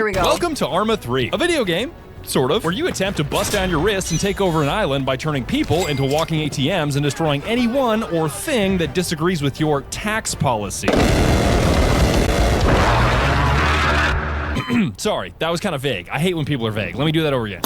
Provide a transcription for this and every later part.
we go. Welcome to Arma 3, a video game, sort of, where you attempt to bust down your wrists and take over an island by turning people into walking ATMs and destroying anyone or thing that disagrees with your tax policy. Sorry, that was kind of vague. I hate when people are vague. Let me do that over again.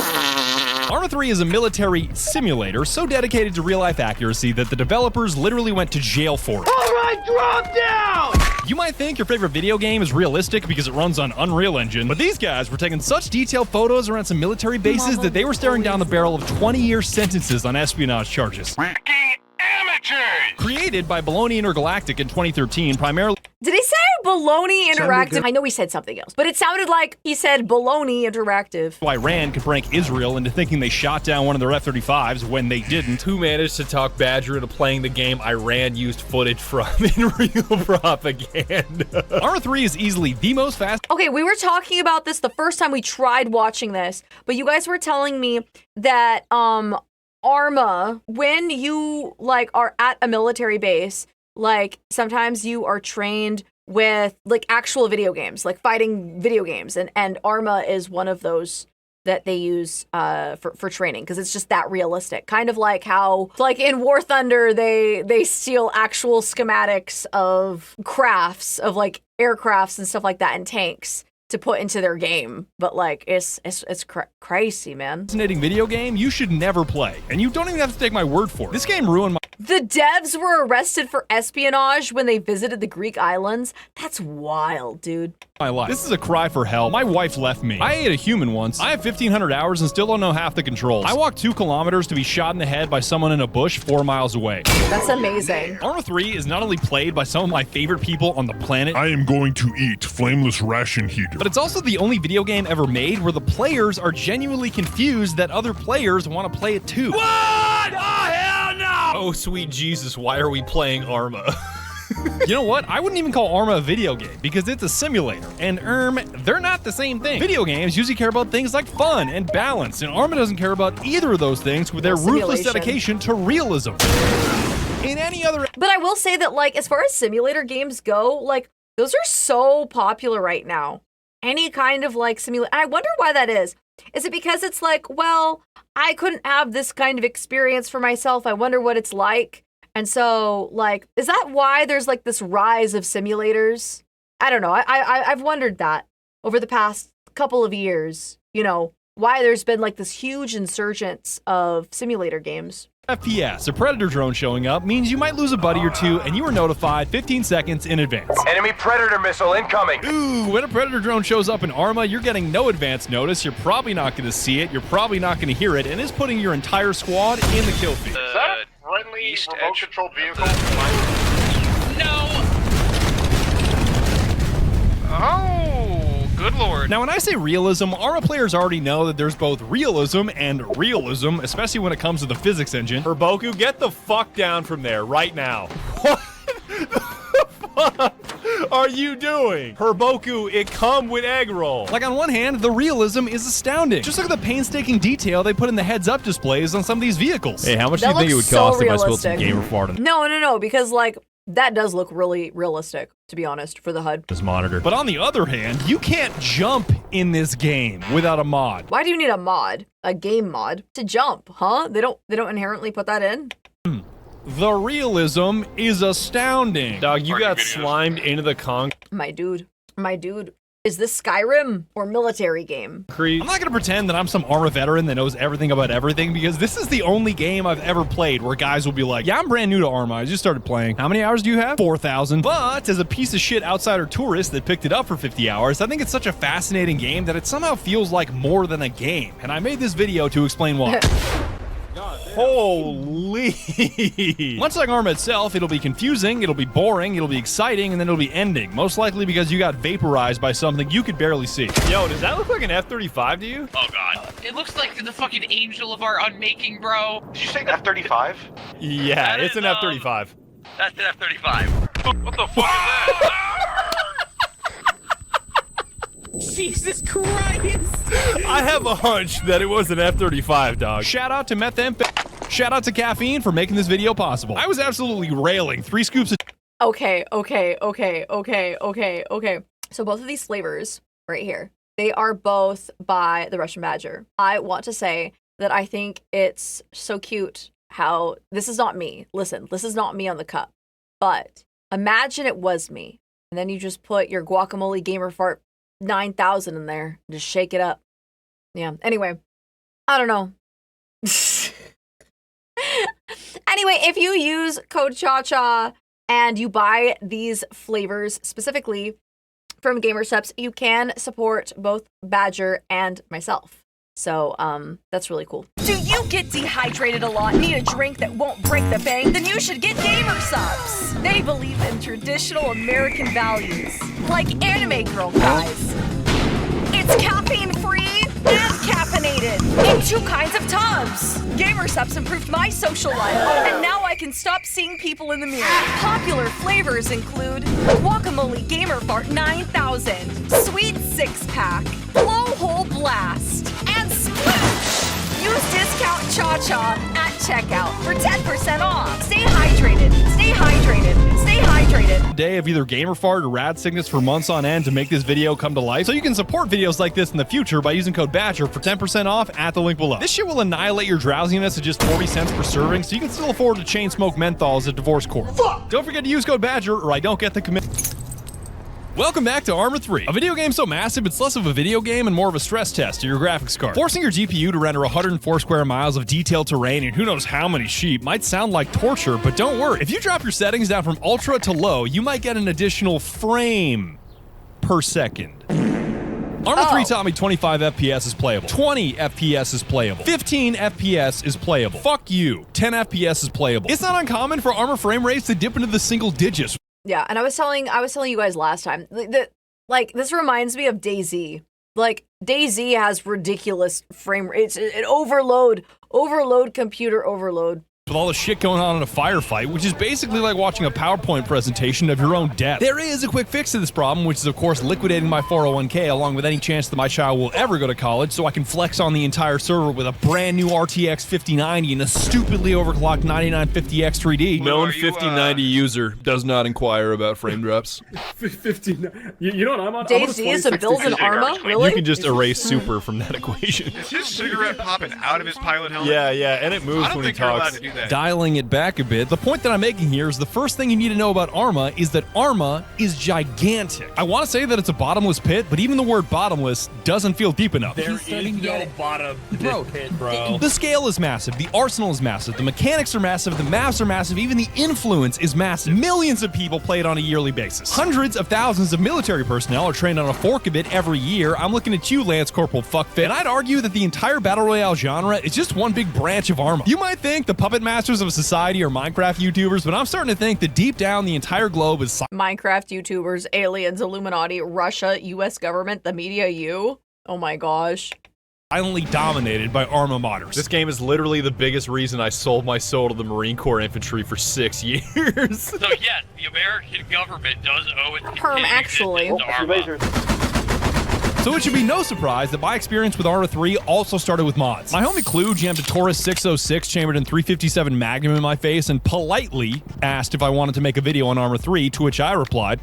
Arma 3 is a military simulator so dedicated to real-life accuracy that the developers literally went to jail for it. All right, drop down! You might think your favorite video game is realistic because it runs on Unreal Engine, but these guys were taking such detailed photos around some military bases that they were staring down the barrel of 20-year sentences on espionage charges. Created by Baloney Intergalactic in 2013, primarily... Did he say Baloney Interactive? I know he said something else, but it sounded like he said Baloney Interactive. Iran could prank Israel into thinking they shot down one of their F-35s when they didn't. Who managed to talk Badger into playing the game Iran used footage from in real propaganda? Arma 3 is easily the most fast... Okay, we were talking about this the first time we tried watching this, but you guys were telling me that, Arma, when you, like, are at a military base, like, sometimes you are trained with, like, actual video games, like fighting video games, and Arma is one of those that they use for training, because it's just that realistic. Kind of like how, like, in War Thunder, they steal actual schematics of crafts, of, like, aircrafts and stuff like that, and tanks to put into their game, but like it's crazy, man. Fascinating video game you should never play, and you don't even have to take my word for it. This game ruined my... The devs were arrested for espionage when they visited the Greek islands. That's wild, dude. My life. This is a cry for help. My wife left me. I ate a human once. I have 1,500 hours and still don't know half the controls. I walked 2 kilometers to be shot in the head by someone in a bush 4 miles away. That's amazing. Arma 3 is not only played by some of my favorite people on the planet. I am going to eat flameless ration heater. But it's also the only video game ever made where the players are genuinely confused that other players want to play it too. What? Oh, hell no! Oh, sweet Jesus, why are we playing Arma? You know what? I wouldn't even call Arma a video game because it's a simulator. And they're not the same thing. Video games usually care about things like fun and balance, and Arma doesn't care about either of those things with their ruthless dedication to realism. In any other... But I will say that, like, as far as simulator games go, like, those are so popular right now. Any kind of, like, simulator... I wonder why that is. Is it because it's like, well, I couldn't have this kind of experience for myself. I wonder what it's like. And so, like, is that why there's, like, this rise of simulators? I don't know. I've wondered that over the past couple of years, you know, why there's been, like, this huge insurgence of simulator games. FPS, a predator drone showing up, means you might lose a buddy or two, and you are notified 15 seconds in advance. Enemy predator missile incoming. Ooh, when a predator drone shows up in Arma, you're getting no advance notice, you're probably not going to see it, you're probably not going to hear it, and it's putting your entire squad in the kill feed. Is that a friendly remote-controlled vehicle? No! Oh, good lord. Now, when I say realism, Arma players already know that there's both realism and realism, especially when it comes to the physics engine. Herboku, get the fuck down from there right now. What the fuck are you doing? Herboku, it come with egg roll. Like, on one hand, the realism is astounding. Just look at the painstaking detail they put in the heads-up displays on some of these vehicles. Hey, how much That do you think it would looks so cost if I spilled some realistic. gamer fart on No, because, like, that does look really realistic, to be honest, for the HUD. this monitor? But on the other hand, you can't jump in this game without a mod. Why do you need a mod? A game mod? To jump, huh? They don't inherently put that in? The realism is astounding. Dog, you got slimed into the concrete. My dude, is this Skyrim or military game? I'm not gonna pretend that I'm some Arma veteran that knows everything about everything, because this is the only game I've ever played where guys will be like, yeah, I'm brand new to Arma, I just started playing. How many hours do you have? 4,000. But as a piece of shit outsider tourist that picked it up for 50 hours, I think it's such a fascinating game that it somehow feels like more than a game. And I made this video to explain why. Holy. Much like Arma itself, it'll be confusing, it'll be boring, it'll be exciting, and then it'll be ending. Most likely because you got vaporized by something you could barely see. Yo, does that look like an F-35 to you? Oh god. It looks like the fucking angel of our unmaking, bro. Did you say F-35? Yeah, That it's is, an F-35. That's an F-35. What the fuck is that? Jesus Christ! I have a hunch that it was an F-35, dog. Shout out to methamphetamine. Shout out to Caffeine for making this video possible. I was absolutely railing 3 scoops of... Okay. So both of these flavors right here, They are both by TheRussianBadger. I want to say that I think it's so cute how this is not me. Listen, this is not me on the cup. But imagine it was me. And then you just put your guacamole gamer fart 9000 in there. Just shake it up. Yeah. Anyway, I don't know. Anyway, if you use code ChaCha and you buy these flavors specifically from Gamersupps, you can support both Badger and myself. So, that's really cool. Do you get dehydrated a lot? Need a drink that won't break the bank? Then you should get Gamersupps. They believe in traditional American values, like anime girl guys. It's caffeine-free and caffeinated in 2 kinds of tubs. Gamersupps improved my social life, and now I can stop seeing people in the mirror. Popular flavors include Guacamole Gamer Fart 9000, Sweet 6-Pack, Blowhole Blast, and Sploosh. Use discount ChaCha at checkout for 10% off. Stay hydrated, stay hydrated, stay hydrated. Day of either gamer fart or rad sickness for months on end to make this video come to life, so you can support videos like this in the future by using code BADGER for 10% off at the link below. This shit will annihilate your drowsiness at just 40 cents per serving, so you can still afford to chain smoke menthols at divorce court. Fuck! Don't forget to use code BADGER or I don't get the commit. Welcome back to Arma 3, a video game so massive it's less of a video game and more of a stress test to your graphics card. Forcing your GPU to render 104 square miles of detailed terrain and who knows how many sheep might sound like torture, but don't worry. If you drop your settings down from ultra to low, you might get an additional frame per second. Arma 3 taught me 25 FPS is playable, 20 FPS is playable, 15 FPS is playable. Fuck you, 10 FPS is playable. It's not uncommon for Arma frame rates to dip into the single digits. Yeah, and I was telling you guys last time that like this reminds me of DayZ. Like DayZ has ridiculous frame rates. It overload computer overload. With all the shit going on in a firefight, which is basically like watching a PowerPoint presentation of your own death. There is a quick fix to this problem, which is of course liquidating my 401k along with any chance that my child will ever go to college so I can flex on the entire server with a brand new RTX 5090 and a stupidly overclocked 9950X 3D. Known 5090 user does not inquire about frame drops. 59. You know what I'm on? DayZ is a build in Arma? Really? You can just erase super from that equation. Is his cigarette popping out of his pilot helmet? Yeah, and it moves I don't when he think you're allowed talks. to do that. Dialing it back a bit, the point that I'm making here is the first thing you need to know about Arma is that Arma is gigantic. I want to say that it's a bottomless pit, but even the word bottomless doesn't feel deep enough. There is no bottom to this pit, bro. The scale is massive, the arsenal is massive, the mechanics are massive, the maps are massive, even the influence is massive. Millions of people play it on a yearly basis. Hundreds of thousands of military personnel are trained on a fork of it every year. I'm looking at you, Lance Corporal Fuckfit, and I'd argue that the entire Battle Royale genre is just one big branch of Arma. You might think the puppet masters of society are Minecraft YouTubers, but I'm starting to think that deep down the entire globe is Minecraft YouTubers, aliens, Illuminati, Russia, US government, the media, you. Oh my gosh. silently dominated by Arma modders. This game is literally the biggest reason I sold my soul to the Marine Corps infantry for 6 years. So yes, the American government does owe its Perm, actually. existence to Arma. So it should be no surprise that my experience with Arma 3 also started with mods. My homie Clue jammed a Taurus 606 chambered in 357 Magnum in my face and politely asked if I wanted to make a video on Arma 3, to which I replied,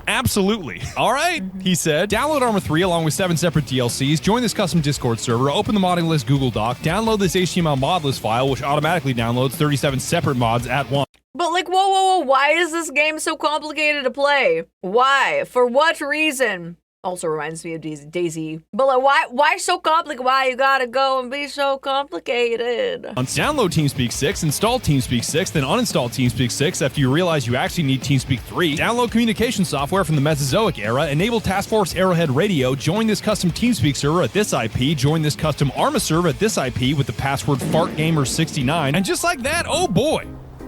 absolutely. All right, he said. Download Arma 3 along with 7 separate DLCs, join this custom Discord server, open the modding list Google Doc, download this HTML mod list file, which automatically downloads 37 separate mods at once. But like, whoa, why is this game so complicated to play? Why? For what reason? Also reminds me of DayZ. But like, why so complicated? Why you gotta go and be so complicated? Download TeamSpeak 6, install TeamSpeak 6, then uninstall TeamSpeak 6 after you realize you actually need TeamSpeak 3. Download communication software from the Mesozoic era, enable Task Force Arrowhead Radio, join this custom TeamSpeak server at this IP, join this custom Arma server at this IP with the password FartGamer69, and just like that, oh boy,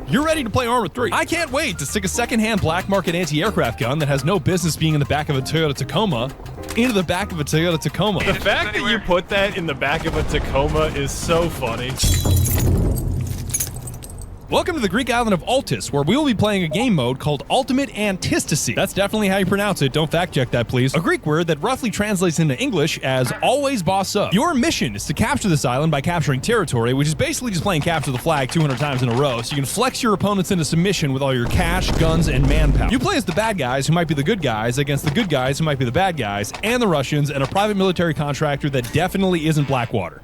you're ready to play Arma 3. I can't wait to stick a secondhand black market anti-aircraft gun that has no business being in the back of a Toyota Tacoma into the back of a Toyota Tacoma. The fact that you put that in the back of a Tacoma is so funny. Welcome to the Greek island of Altis, where we will be playing a game mode called Ultimate Antistasy. That's definitely how you pronounce it. Don't fact check that, please. A Greek word that roughly translates into English as always boss up. Your mission is to capture this island by capturing territory, which is basically just playing capture the flag 200 times in a row, so you can flex your opponents into submission with all your cash, guns, and manpower. You play as the bad guys, who might be the good guys, against the good guys, who might be the bad guys, and the Russians, and a private military contractor that definitely isn't Blackwater.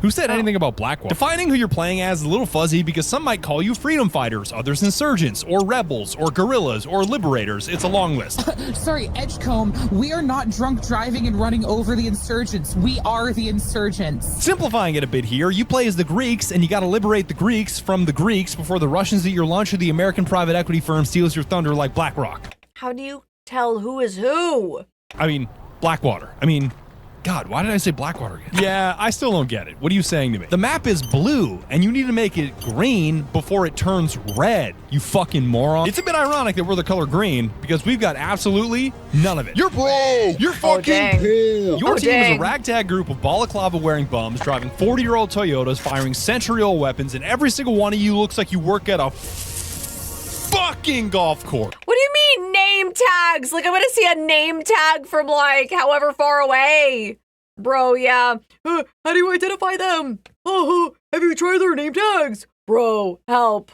Who said anything about Blackwater? Defining who you're playing as is a little fuzzy because some might call you freedom fighters, others insurgents, or rebels, or guerrillas, or liberators. It's a long list. Sorry, Edgecombe, we are not drunk driving and running over the insurgents. We are the insurgents. Simplifying it a bit here, you play as the Greeks, and you gotta liberate the Greeks from the Greeks before the Russians eat your lunch or the American private equity firm steals your thunder like BlackRock. How do you tell who is who? I mean, Blackwater. God, why did I say Blackwater again? Yeah, I still don't get it. What are you saying to me? The map is blue, and you need to make it green before it turns red, you fucking moron. It's a bit ironic that we're the color green, because we've got absolutely none of it. You're fucking Your team is a ragtag group of balaclava-wearing bums driving 40-year-old Toyotas, firing century-old weapons, and every single one of you looks like you work at a fucking golf course. What do you mean name tags? Like, I'm gonna see a name tag from like however far away. Bro, yeah. How do you identify them? Have you tried their name tags? Bro, help.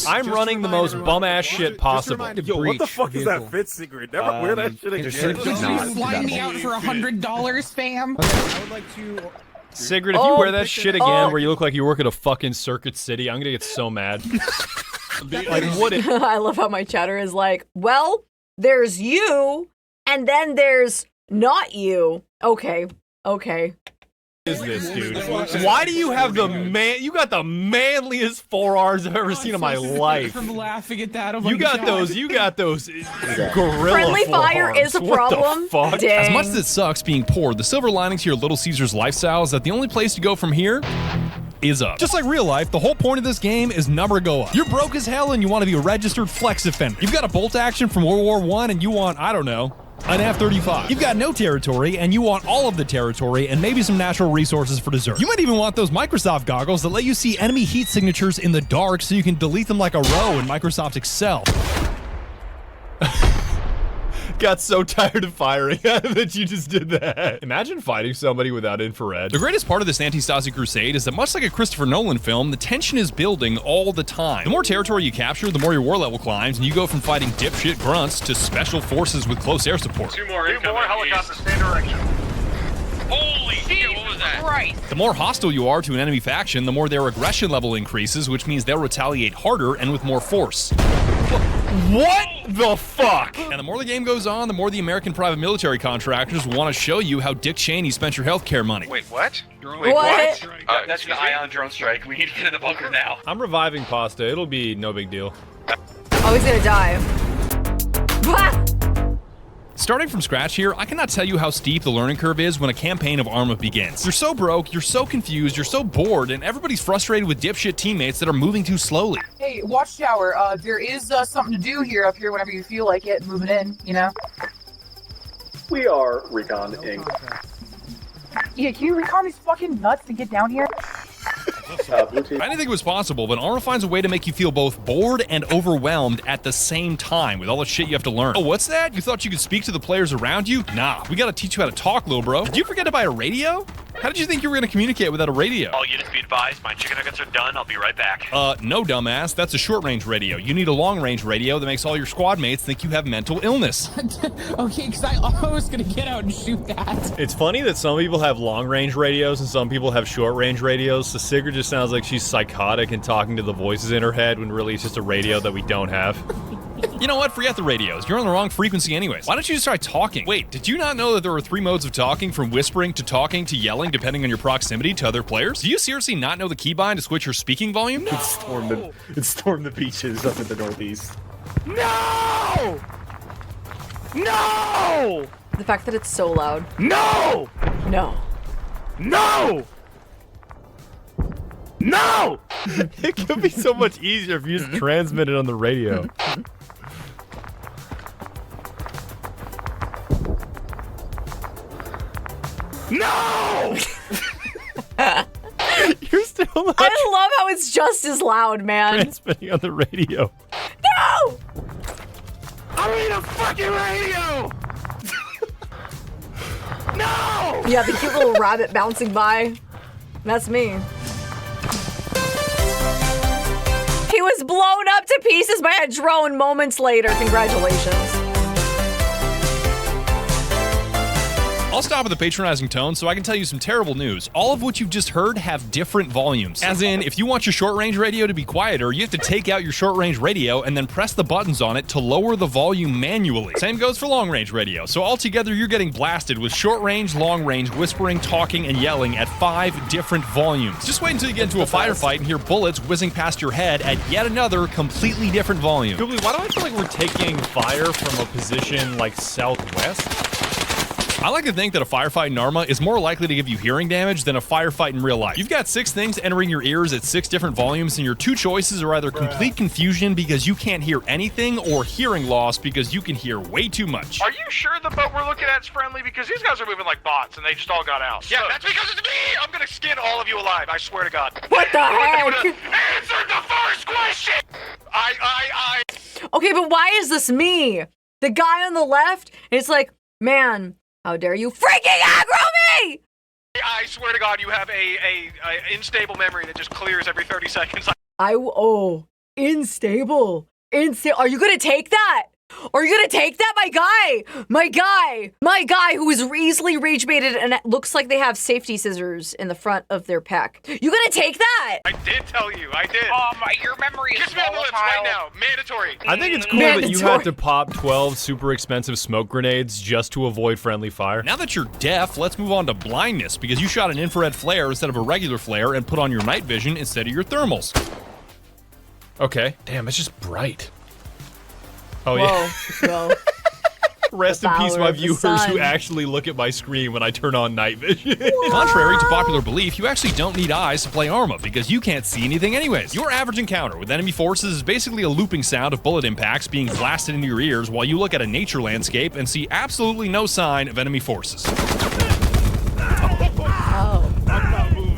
I'm running the most bum-ass shit possible. Yo, what the fuck is that fit secret? Never wear that shit again. Could you fly me out for $100, fam? I would like to... Sigrid, if you wear that shit again where you look like you work at a fucking Circuit City, I'm gonna get so mad. Like, what if... I love how my chatter is like, well, there's you, and then there's not you. Okay. Is this, dude? Why do you have the you got the manliest forearms I've ever seen in my life. From laughing at that. You got those gorilla Friendly fire forearms. is a problem. What the fuck? Dang. As much as it sucks being poor, the silver lining to your Little Caesars lifestyle is that the only place to go from here is up. Just like real life, the whole point of this game is never go up. You're broke as hell and you want to be a registered flex offender. You've got a bolt action from World War I and you want, I don't know, an F-35. You've got no territory and you want all of the territory and maybe some natural resources for dessert. You might even want those Microsoft goggles that let you see enemy heat signatures in the dark so you can delete them like a row in Microsoft Excel. Got so tired of firing that you just did that. Imagine fighting somebody without infrared. The greatest part of this anti-Stasi crusade is that much like a Christopher Nolan film, the tension is building all the time. The more territory you capture, the more your war level climbs, and you go from fighting dipshit grunts to special forces with close air support. Two more helicopters, stay direction. Holy shit, what was that? Christ. The more hostile you are to an enemy faction, the more their aggression level increases, which means they'll retaliate harder and with more force. What the fuck? And the more the game goes on, the more the American private military contractors want to show you how Dick Cheney spent your healthcare money. Wait, what? What? That's the ion drone strike. We need to get in the bunker now. I'm reviving Pasta. It'll be no big deal. Oh, he's gonna die. Starting from scratch here, I cannot tell you how steep the learning curve is when a campaign of Arma begins. You're so broke, you're so confused, you're so bored, and everybody's frustrated with dipshit teammates that are moving too slowly. Hey, Watchtower, there is something to do here up here whenever you feel like it, moving in, you know? We are Recon Inc. Yeah, can you recon these fucking nuts to get down here? I didn't think it was possible, but Arma finds a way to make you feel both bored and overwhelmed at the same time with all the shit you have to learn. Oh, what's that? You thought you could speak to the players around you? Nah, we gotta teach you how to talk, little bro. Did you forget to buy a radio? How did you think you were gonna communicate without a radio? All units be advised, my chicken nuggets are done, I'll be right back. No, dumbass. That's a short-range radio. You need a long-range radio that makes all your squad mates think you have mental illness. Okay, because I was gonna get out and shoot that. It's funny that some people have long-range radios and some people have short-range radios, so Sigrid just sounds like she's psychotic and talking to the voices in her head when really it's just a radio that we don't have. You know what? Forget the radios. You're on the wrong frequency anyways. Why don't you just try talking? Wait, did you not know that there are 3 modes of talking, from whispering to talking to yelling, depending on your proximity to other players? Do you seriously not know the keybind to switch your speaking volume? It stormed the beaches up in the northeast. No! No! The fact that it's so loud. No! No. No! No! It could be so much easier if you just transmit it on the radio. No! You're still much. I love how it's just as loud, man. Transmitting on the radio. No! I need a fucking radio! No! Yeah, the cute little rabbit bouncing by. That's me. He was blown up to pieces by a drone moments later. Congratulations. I'll stop with the patronizing tone so I can tell you some terrible news. All of what you've just heard have different volumes. As in, if you want your short-range radio to be quieter, you have to take out your short-range radio and then press the buttons on it to lower the volume manually. Same goes for long-range radio. So altogether, you're getting blasted with short-range, long-range, whispering, talking, and yelling at 5 different volumes. Just wait until you get into a firefight and hear bullets whizzing past your head at yet another completely different volume. Goobly, why do I feel like we're taking fire from a position like southwest? I like to think that a firefight in Arma is more likely to give you hearing damage than a firefight in real life. You've got 6 things entering your ears at 6 different volumes, and your 2 choices are either complete confusion because you can't hear anything, or hearing loss because you can hear way too much. Are you sure the boat we're looking at is friendly? Because these guys are moving like bots, and they just all got out. Yeah, that's because it's me! I'm gonna skin all of you alive, I swear to God. What the heck? Answer the first question! Okay, but why is this me? The guy on the left, it's like, man, how dare you freaking aggro me! I swear to God, you have a unstable memory that just clears every 30 seconds. Unstable. Are you gonna take that? Are you gonna take that, my guy who is easily rage baited and it looks like they have safety scissors in the front of their pack? You gonna take that? I did tell you, I did. Your memory is Kiss me on the lips right now, mandatory. I think it's cool that you had to pop 12 super expensive smoke grenades just to avoid friendly fire. Now that you're deaf, let's move on to blindness, because you shot an infrared flare instead of a regular flare and put on your night vision instead of your thermals. Okay. Damn, it's just bright. Oh, yeah. Whoa. Rest in peace, my viewers sun. who actually look at my screen when I turn on night vision. Contrary to popular belief, you actually don't need eyes to play Arma because you can't see anything anyways. Your average encounter with enemy forces is basically a looping sound of bullet impacts being blasted into your ears while you look at a nature landscape and see absolutely no sign of enemy forces. Oh. I'm not moving.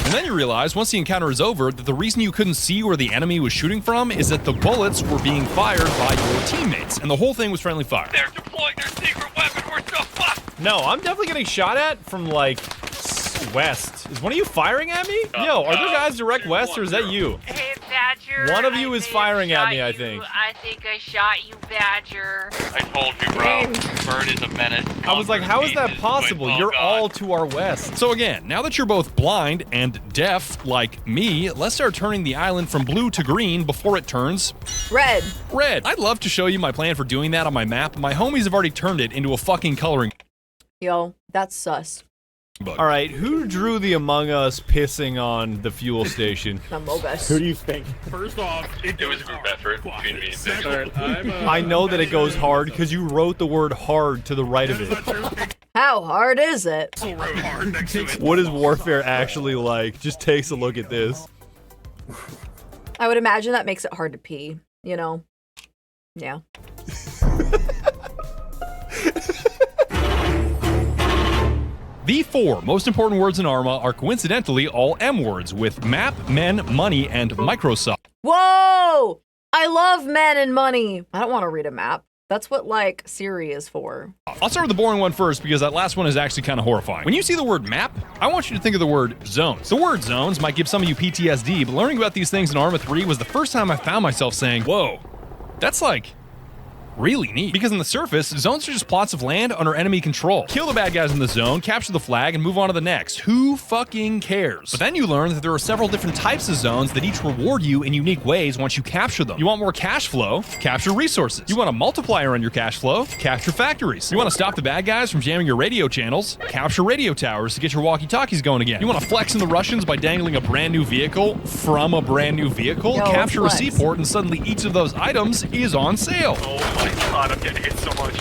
And then you realize, once the encounter is over, that the reason you couldn't see where the enemy was shooting from is that the bullets were being fired by your teammates, and the whole thing was friendly fire. They're deploying their secret weapon. We're so fucked. No, I'm definitely getting shot at from, like, west. Is one of you firing at me? Yo, are there guys direct west, or is that you? Hey, Badger. One of you is firing at me, I think. I think I shot you, Badger. I told you, bro. Bird is a menace. I was like, how is that possible? You're all to our west. So again, now that you're both blind and deaf, like me, let's start turning the island from blue to green before it turns Red. red. I'd love to show you my plan for doing that on my map, but my homies have already turned it into a fucking coloring. Yo, that's sus. All right, who drew the Among Us pissing on the fuel station? Among Us. Who do you think? First off, it was a group effort between me and Second, I know that it goes hard because you wrote the word hard to the right of it. How hard is it? hard next to it. What is warfare actually like? Just takes a look at this. I would imagine that makes it hard to pee, you know? Yeah. The 4 most important words in Arma are coincidentally all M words, with map, men, money, and Microsoft. Whoa! I love men and money. I don't want to read a map. That's what, like, Siri is for. I'll start with the boring one first because that last one is actually kind of horrifying. When you see the word map, I want you to think of the word zones. The word zones might give some of you PTSD, but learning about these things in Arma 3 was the first time I found myself saying, whoa, that's like really neat. Because on the surface, zones are just plots of land under enemy control. Kill the bad guys in the zone, capture the flag, and move on to the next. Who fucking cares? But then you learn that there are several different types of zones that each reward you in unique ways once you capture them. You want more cash flow? Capture resources. You want a multiplier on your cash flow? Capture factories. You want to stop the bad guys from jamming your radio channels? Capture radio towers to get your walkie-talkies going again. You want to flex in the Russians by dangling a brand new vehicle from a brand new vehicle? Yo, Capture flex. a seaport and suddenly each of those items is on sale. Oh my God, I'm getting hit so much.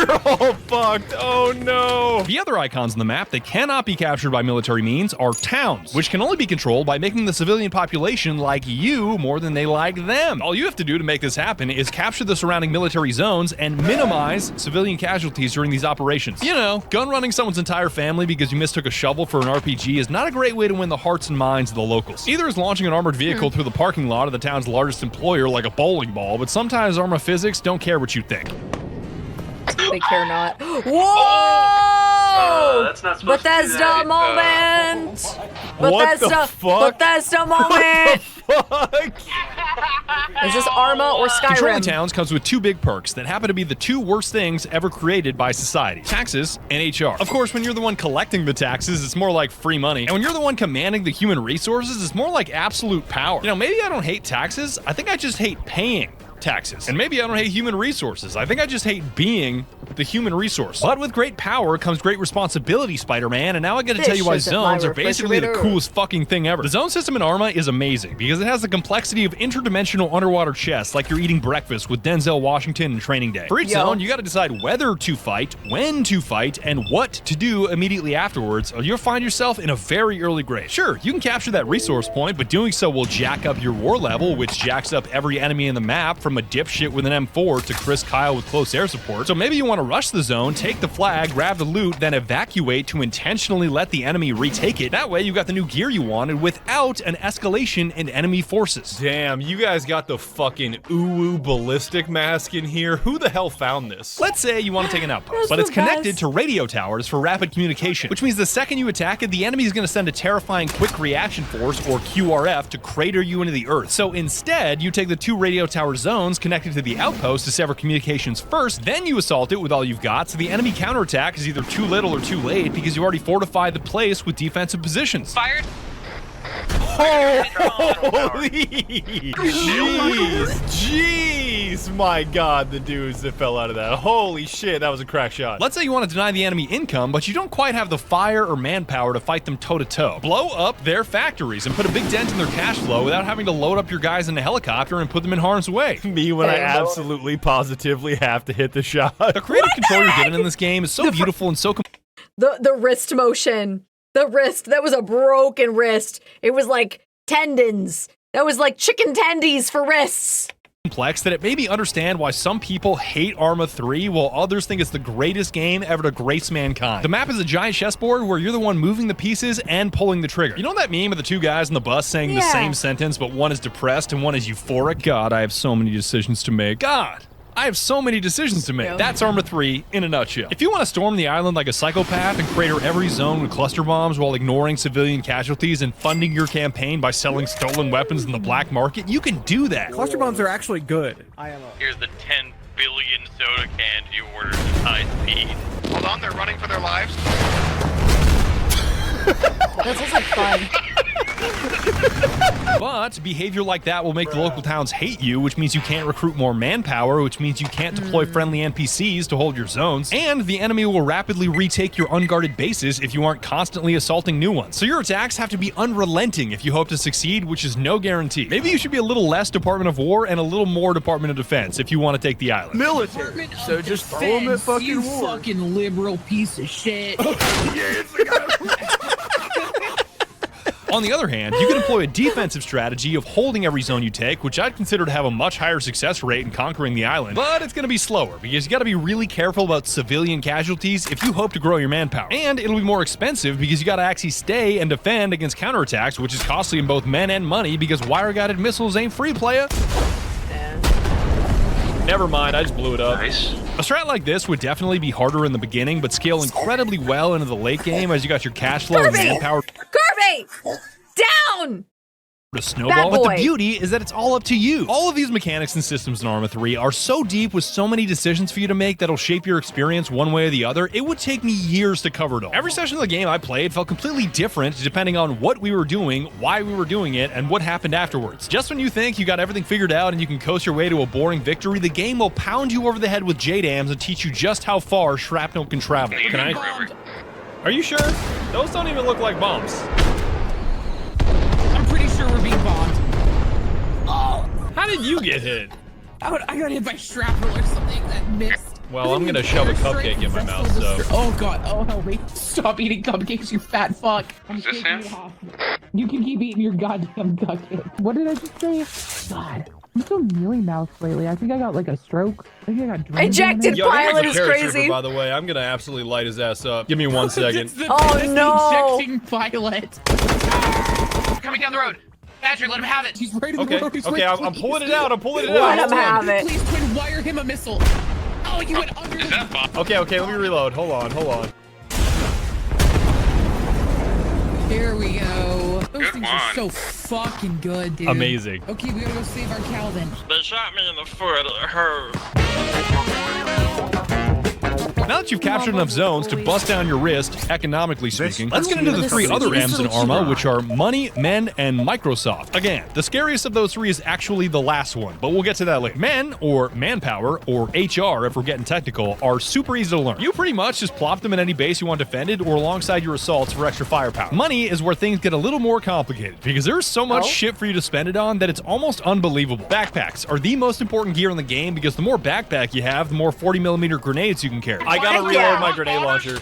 You're all fucked. Oh no. The other icons on the map that cannot be captured by military means are towns, which can only be controlled by making the civilian population like you more than they like them. All you have to do to make this happen is capture the surrounding military zones and minimize civilian casualties during these operations. You know, gun running someone's entire family because you mistook a shovel for an RPG is not a great way to win the hearts and minds of the locals. Either is launching an armored vehicle through the parking lot of the town's largest employer like a bowling ball, but sometimes Arma physics don't care what you think. They care not. Whoa! That's not supposed Bethesda to be that. moment! What the Bethesda, fuck? Bethesda moment! Fuck. Is this Arma or Controlling Skyrim? towns comes with two big perks that happen to be the two worst things ever created by society: taxes and HR. Of course, when you're the one collecting the taxes, it's more like free money. And when you're the one commanding the human resources, it's more like absolute power. You know, maybe I don't hate taxes, I think I just hate paying taxes. And maybe I don't hate human resources, I think I just hate being the human resource. But with great power comes great responsibility, Spider-Man, and now I gotta tell you why This isn't my zones are basically the refrigerator. coolest fucking thing ever. The zone system in Arma is amazing because it has the complexity of interdimensional underwater chess, like you're eating breakfast with Denzel Washington in Training Day. For each zone, you gotta decide whether to fight, when to fight, and what to do immediately afterwards, or you'll find yourself in a very early grade. Sure, you can capture that resource point, but doing so will jack up your war level, which jacks up every enemy in the map, from a dipshit with an M4 to Chris Kyle with close air support. So maybe you want to rush the zone, take the flag, grab the loot, then evacuate to intentionally let the enemy retake it. That way you got the new gear you wanted without an escalation in enemy forces. Damn, you guys got the fucking ooh ballistic mask in here. Who the hell found this? Let's say you want to take an outpost, That's but it's the connected best. to radio towers for rapid communication, which means the second you attack it, the enemy is going to send a terrifying quick reaction force, or QRF, to crater you into the earth. So instead, you take the two radio tower zones connected to the outpost to sever communications first, then you assault it with all you've got, so the enemy counterattack is either too little or too late because you already fortified the place with defensive positions. Fired. Holy jeez, my god, the dudes that fell out of that. Holy shit, that was a crack shot. Let's say you want to deny the enemy income, but you don't quite have the fire or manpower to fight them toe-to-toe. Blow up their factories and put a big dent in their cash flow without having to load up your guys in a helicopter and put them in harm's way. Me when I absolutely positively have to hit the shot. The creative control you're given in this game is so beautiful and so The wrist motion. The wrist. That was a broken wrist. It was like tendons. That was like chicken tendies for wrists. complex that it made me understand why some people hate Arma 3 while others think it's the greatest game ever to grace mankind. The map is a giant chessboard where you're the one moving the pieces and pulling the trigger. You know that meme of the two guys on the bus saying the same sentence, but one is depressed and one is euphoric? God, I have so many decisions to make. God, I have so many decisions to make. Yep. That's Arma 3 in a nutshell. If you want to storm the island like a psychopath and crater every zone with cluster bombs while ignoring civilian casualties and funding your campaign by selling stolen weapons in the black market, you can do that. Cluster bombs are actually good. Here's the 10 billion soda cans you ordered at high speed. Hold on, they're running for their lives. That sounds like fun. But behavior like that will make the local towns hate you, which means you can't recruit more manpower, which means you can't deploy friendly NPCs to hold your zones, and the enemy will rapidly retake your unguarded bases if you aren't constantly assaulting new ones. So your attacks have to be unrelenting if you hope to succeed, which is no guarantee. Maybe you should be a little less Department of War and a little more Department of Defense if you want to take the island. Military. So just throw them at fucking you war. fucking liberal piece of shit. On the other hand, you can employ a defensive strategy of holding every zone you take, which I'd consider to have a much higher success rate in conquering the island, but it's going to be slower because you got to be really careful about civilian casualties if you hope to grow your manpower. And it'll be more expensive because you got to actually stay and defend against counterattacks, which is costly in both men and money because wire-guided missiles ain't free, playa. Never mind, I just blew it up. Nice. A strat like this would definitely be harder in the beginning, but scale incredibly well into the late game as you got your cash flow and manpower Kirby! Down! to snowball. Bad But boy. the beauty is that it's all up to you. All of these mechanics and systems in Arma 3 are so deep with so many decisions for you to make that'll shape your experience one way or the other, it would take me years to cover it all. Every session of the game I played felt completely different depending on what we were doing, why we were doing it, and what happened afterwards. Just when you think you got everything figured out and you can coast your way to a boring victory, the game will pound you over the head with J-dams and teach you just how far shrapnel can travel. Can I? Are you sure? Those don't even look like bombs. I'm pretty sure we're being bombed. Oh, How did you get hit? I got hit by shrapnel or something that missed. Well, I'm gonna shove a cupcake in my mouth, so. Oh god, oh help me. Stop eating cupcakes, you fat fuck. Is this him? You can keep eating your goddamn cupcake. What did I just say? God. I'm so mealy mouthed lately. I think I got like a stroke. I think I got drunk. Ejected Yo, pilot here's is a crazy. paratrooper, by the way, I'm gonna absolutely light his ass up. Give me 1 second. Oh no! Ejecting pilot. Coming down the road. Badger, let him have it. He's right in Okay, the road. He's okay, right, I'm please. pulling it out. I'm pulling it Let out. him have it. Please, twin, wire him a missile. Oh, you went under the... Okay, let me reload. Hold on. There we go. Those Good things one. are so fucking good, dude. Amazing. Okay, we gotta go save our Calvin. They shot me in the foot. It hurt. Now that you've captured enough zones to bust down your wrist, economically speaking, let's get into the 3 other M's in Arma, which are money, men, and Microsoft. Again, the scariest of those 3 is actually the last one, but we'll get to that later. Men, or manpower, or HR if we're getting technical, are super easy to learn. You pretty much just plop them in any base you want defended or alongside your assaults for extra firepower. Money is where things get a little more complicated, because there's so much shit for you to spend it on that it's almost unbelievable. Backpacks are the most important gear in the game, because the more backpack you have, the more 40mm grenades you can carry. I gotta reload my grenade launcher.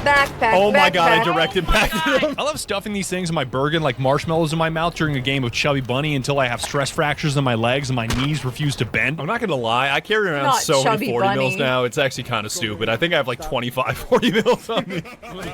Backpack. Oh my god, I backpack. direct impacted him. I love stuffing these things in my Bergen like marshmallows in my mouth during a game of Chubby Bunny until I have stress fractures in my legs and my knees refuse to bend. I'm not gonna lie, I carry around Not so many Chubby 40 mils Bunny. now, it's actually kind of stupid. I think I have like 25 40 mils on me.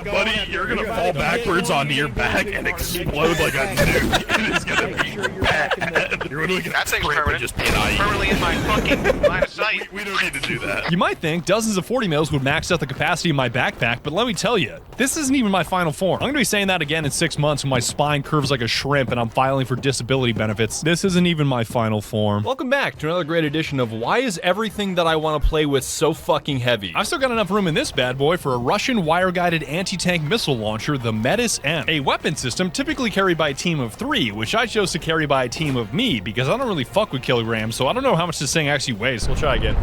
Buddy, you're gonna fall backwards onto your back and explode like a nuke. It is gonna be bad. You're gonna get That thing's permanent. just be an eye. Permanently in my fucking line of sight. We don't need to do that. You might think dozens of 40 mils would max out the capacity of my backpack, but let me tell you, this isn't even my final form. I'm gonna be saying that again in 6 months when my spine curves like a shrimp and I'm filing for disability benefits. This isn't even my final form. Welcome back to another great edition of Why is everything that I want to play with so fucking heavy? I've still got enough room in this bad boy for a Russian wire-guided anti-tank missile launcher, the Metis M, a weapon system typically carried by a team of 3, which I chose to carry by a team of me because I don't really fuck with kilograms, so I don't know how much this thing actually weighs. We'll try again.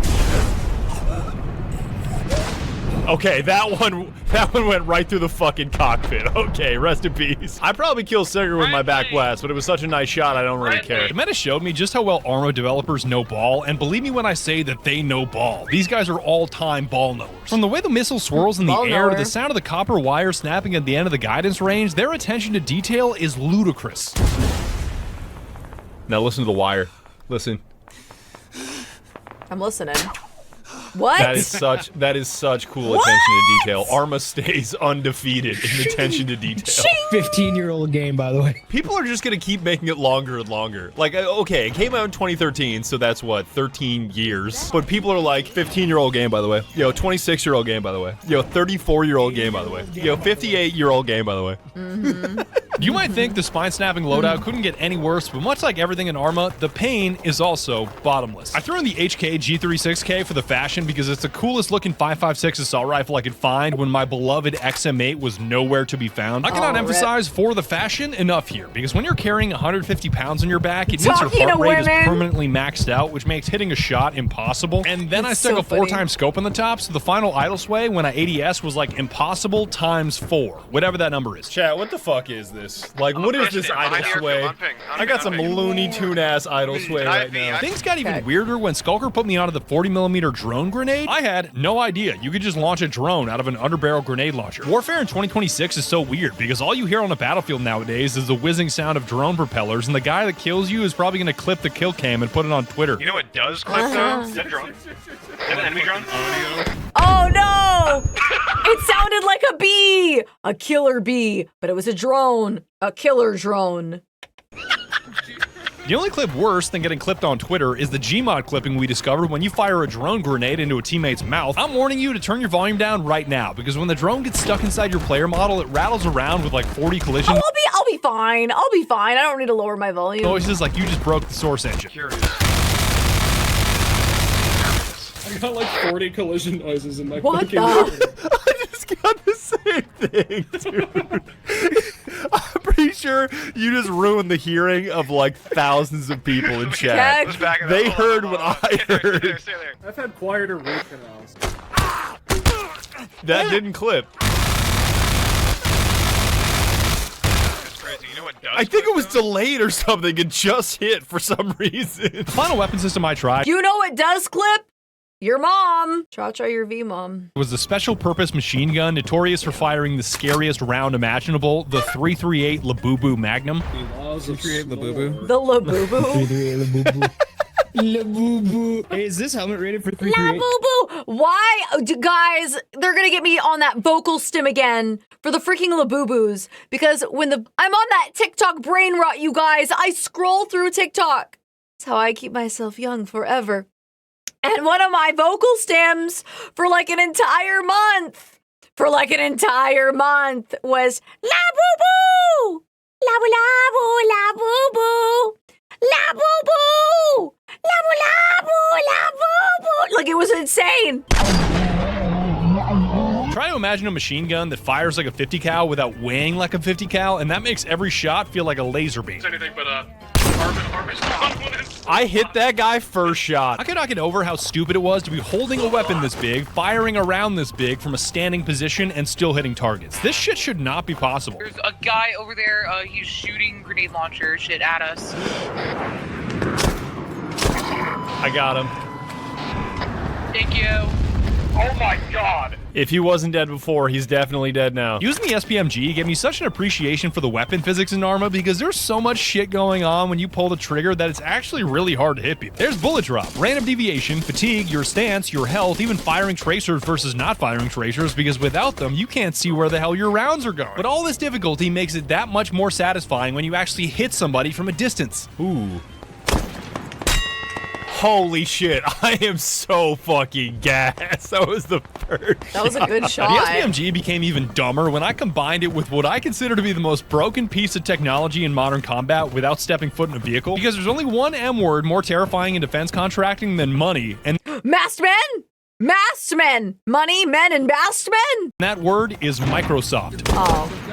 Okay, that one went right through the fucking cockpit. Okay, rest in peace. I probably killed Sigurd with my back blast, but it was such a nice shot, I don't really care. The meta showed me just how well Arma developers know ball, and believe me when I say that they know ball. These guys are all-time ball knowers. From the way the missile swirls in the Ball air to knower. the sound of the copper wire snapping at the end of the guidance range, their attention to detail is ludicrous. Now listen to the wire. Listen. I'm listening. What? That is such cool attention to detail. Arma stays undefeated in attention to detail. 15-year-old game, by the way. People are just gonna keep making it longer and longer. Like, okay, it came out in 2013, so that's what, 13 years. But people are like, 15-year-old game, by the way. Yo, 26-year-old game, by the way. Yo, 34-year-old game, by the way. Yo, 58-year-old game, by the way. You might think the spine-snapping loadout couldn't get any worse, but much like everything in Arma, the pain is also bottomless. I threw in the HK G36K for the fashion because it's the coolest looking 5.56 assault rifle I could find when my beloved XM8 was nowhere to be found. I cannot emphasize for the fashion enough here, because when you're carrying 150 pounds on your back, it means your Talking heart to rate is women. permanently maxed out, which makes hitting a shot impossible. And then I It's stuck so a 4-time scope on the top, so the final idle sway when I ADS was like impossible times 4, whatever that number is. Chat, what the fuck is this? Like, what is this idle sway? I got some Looney Tune-ass idle sway right now. Things got even weirder when Skulker put me onto the 40mm drone grenade. I had no idea you could just launch a drone out of an underbarrel grenade launcher. Warfare in 2026 is so weird because all you hear on a battlefield nowadays is the whizzing sound of drone propellers, and the guy that kills you is probably going to clip the kill cam and put it on Twitter. You know what does clip though? Is that a drone? Is that an enemy drone? Oh no! It sounded like a bee! A killer bee, but it was a drone. A killer drone. The only clip worse than getting clipped on Twitter is the Gmod clipping we discovered when you fire a drone grenade into a teammate's mouth. I'm warning you to turn your volume down right now, because when the drone gets stuck inside your player model, it rattles around with like 40 collision Oh, I'll be fine. I'll be fine. I don't need to lower my volume. noises like you just broke the source engine. I got like 40 collision noises in my What fucking the? I just got the same thing, dude. I'm pretty sure you just ruined the hearing of like thousands of people in chat. Let's back it up. They Hold on, heard hold what on. I Stay there, heard. stay there. I've had quieter root canals. That didn't clip. Crazy. You know what does I think it was clip, though? delayed or something. It just hit for some reason. The final weapon system I tried You know what does clip? Your mom. ChaChaYourVmom. Was the special purpose machine gun notorious for firing the scariest round imaginable, the 338 Labubu Magnum. 338 Labubu. The Labubu. Labubu. Hey, is this helmet rated for 338? Labubu. Why, guys? They're gonna get me on that vocal stim again for the freaking Labubus because when I'm on that TikTok brain rot, you guys. I scroll through TikTok. That's how I keep myself young forever. And one of my vocal stems for like an entire month, was La-boo-boo! La-boo-la-boo, la-boo-boo! La-boo-boo! La-boo-la-boo, la-boo-boo! Like, it was insane. Try to imagine a machine gun that fires like a 50 cal without weighing like a 50 cal, and that makes every shot feel like a laser beam. It's anything but Arma's I hit that guy first shot. I could not get over how stupid it was to be holding a weapon this big, firing around this big from a standing position, and still hitting targets. This shit should not be possible. There's a guy over there, he's shooting grenade launcher shit at us. I got him. Thank you. Oh my god! If he wasn't dead before, he's definitely dead now. Using the SPMG gave me such an appreciation for the weapon physics in Arma because there's so much shit going on when you pull the trigger that it's actually really hard to hit people. There's bullet drop, random deviation, fatigue, your stance, your health, even firing tracers versus not firing tracers because without them, you can't see where the hell your rounds are going. But all this difficulty makes it that much more satisfying when you actually hit somebody from a distance. Ooh. Holy shit, I am so fucking gassed. That was the first That was a good shot. The SPMG became even dumber when I combined it with what I consider to be the most broken piece of technology in modern combat without stepping foot in a vehicle. Because there's only one M word more terrifying in defense contracting than money, and Masked men? Masked men! Money, men, and masked men? that word is Microsoft. Oh.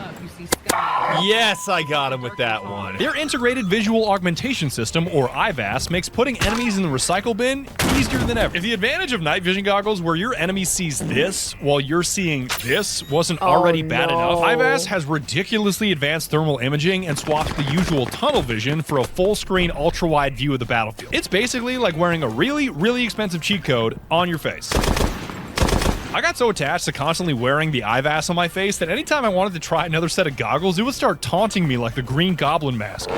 Yes, I got him with that one. Their integrated visual augmentation system, or IVAS, makes putting enemies in the recycle bin easier than ever. If the advantage of night vision goggles where your enemy sees this while you're seeing this wasn't already bad enough, IVAS has ridiculously advanced thermal imaging and swaps the usual tunnel vision for a full-screen ultra-wide view of the battlefield. It's basically like wearing a really, really expensive cheat code on your face. I got so attached to constantly wearing the IVAS on my face that anytime I wanted to try another set of goggles, it would start taunting me like the Green Goblin mask.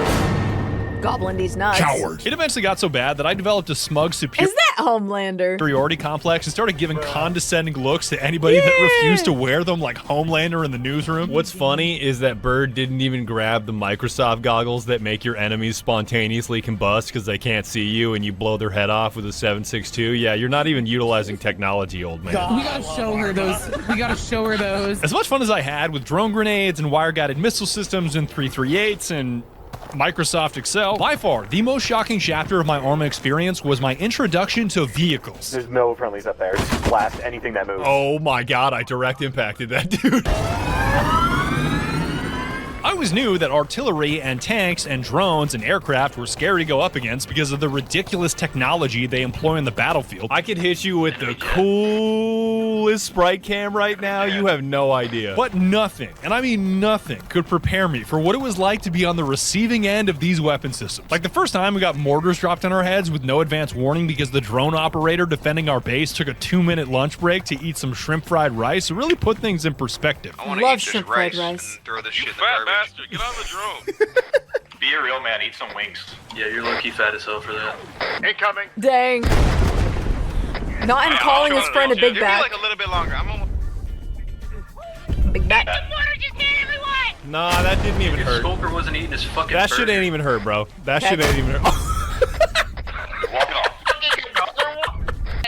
Goblin these nuts. Coward. It eventually got so bad that I developed a smug Is that Homelander? superiority complex and started giving condescending looks to anybody that refused to wear them like Homelander in the newsroom. What's funny is that Bird didn't even grab the Microsoft goggles that make your enemies spontaneously combust because they can't see you and you blow their head off with a 7.62. Yeah, you're not even utilizing technology, old man. We gotta show her those. We gotta show her those. As much fun as I had with drone grenades and wire-guided missile systems and 338s and Microsoft Excel, by far the most shocking chapter of my Arma experience was my introduction to vehicles. There's no friendlies up there. Just blast anything that moves. Oh my god, I direct impacted that dude. I always knew that artillery and tanks and drones and aircraft were scary to go up against because of the ridiculous technology they employ on the battlefield. I could hit you with the coolest sprite cam right now, you have no idea. But nothing, and I mean nothing, could prepare me for what it was like to be on the receiving end of these weapon systems. Like the first time we got mortars dropped on our heads with no advance warning because the drone operator defending our base took a 2-minute lunch break to eat some shrimp fried rice, it really put things in perspective. I want to eat this rice and throw this shit in the garbage. Bastard, get on the drone. Be a real man, eat some wings. Yeah, you're low-key fat as hell for that. Incoming. Dang. Not in calling his friend a big Give me back. like a little bit longer. I'm almost... Big back. Nah, that didn't even hurt. Skulker wasn't eating his fucking That shit burger. ain't even hurt, bro. That shit ain't even hurt.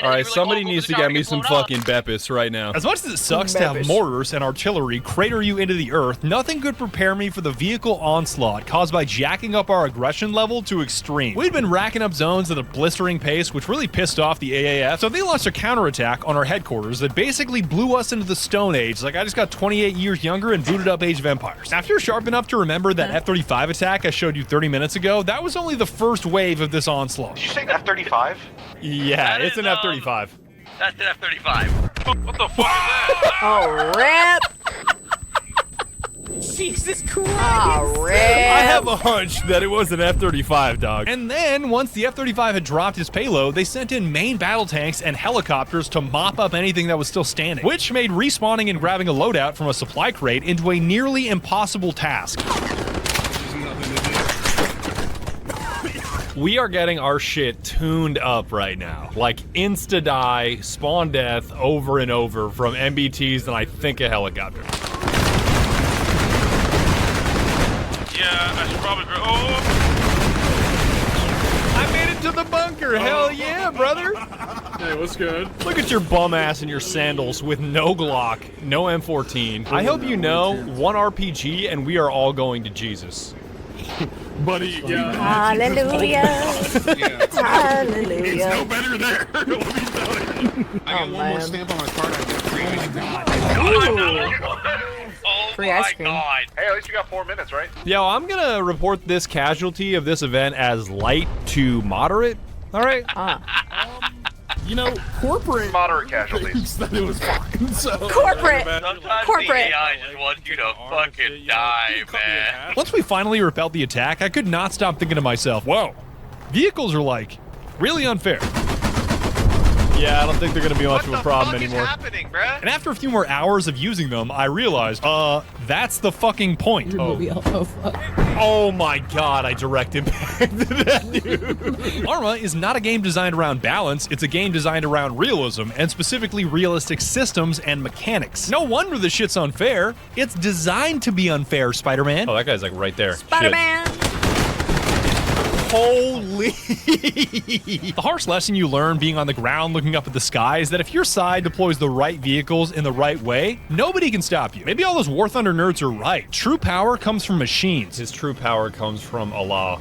Alright, somebody needs to get me some fucking Beppis right now. As much as it sucks to have mortars and artillery crater you into the earth, nothing could prepare me for the vehicle onslaught caused by jacking up our aggression level to extreme. We'd been racking up zones at a blistering pace, which really pissed off the AAF, so they launched a counterattack on our headquarters that basically blew us into the Stone Age, like I just got 28 years younger and booted up Age of Empires. Now, if you're sharp enough to remember that F-35 attack I showed you 30 minutes ago, that was only the first wave of this onslaught. Did you say F-35? Yeah, it's an F-35. That's an F-35. What the fuck is that? Oh, rip. Jesus Christ. Oh, rip. I have have a hunch that it was an F-35, dog. And then, once the F-35 had dropped its payload, they sent in main battle tanks and helicopters to mop up anything that was still standing, which made respawning and grabbing a loadout from a supply crate into a nearly impossible task. We are getting our shit tuned up right now. Like insta-die, spawn death over and over from MBTs and I think a helicopter. Yeah, I should probably go. Oh! I made it to the bunker. Hell yeah, brother. Hey, what's good? Look at your bum ass in your sandals with no Glock, no M14. I hope you know, one RPG and we are all going to Jesus. Buddy, yeah. Hallelujah. Hallelujah. It's no better there. Let me tell you. I got one more stamp on my card. I get free. Oh Free ice cream. God. Hey, at least you got 4 minutes, right? Yo, I'm gonna report this casualty of this event as light to moderate. All right. You know, corporate Moderate casualties. thinks that it was fine. So Corporate. Sometimes Corporate. the AI just wants you to fucking die, man. Once we finally repelled the attack, I could not stop thinking to myself, whoa, vehicles are like really unfair. Yeah, I don't think they're gonna be much of a problem anymore. What's happening, bruh? And after a few more hours of using them, I realized, that's the fucking point. Oh my god, I directed back to that dude. Arma is not a game designed around balance, it's a game designed around realism, and specifically realistic systems and mechanics. No wonder the shit's unfair. It's designed to be unfair, Spider-Man. Oh, that guy's like right there. Spider-Man. Holy. The harsh lesson you learn being on the ground looking up at the sky is that if your side deploys the right vehicles in the right way, nobody can stop you. Maybe all those War Thunder nerds are right. True power comes from machines. His true power comes from Allah.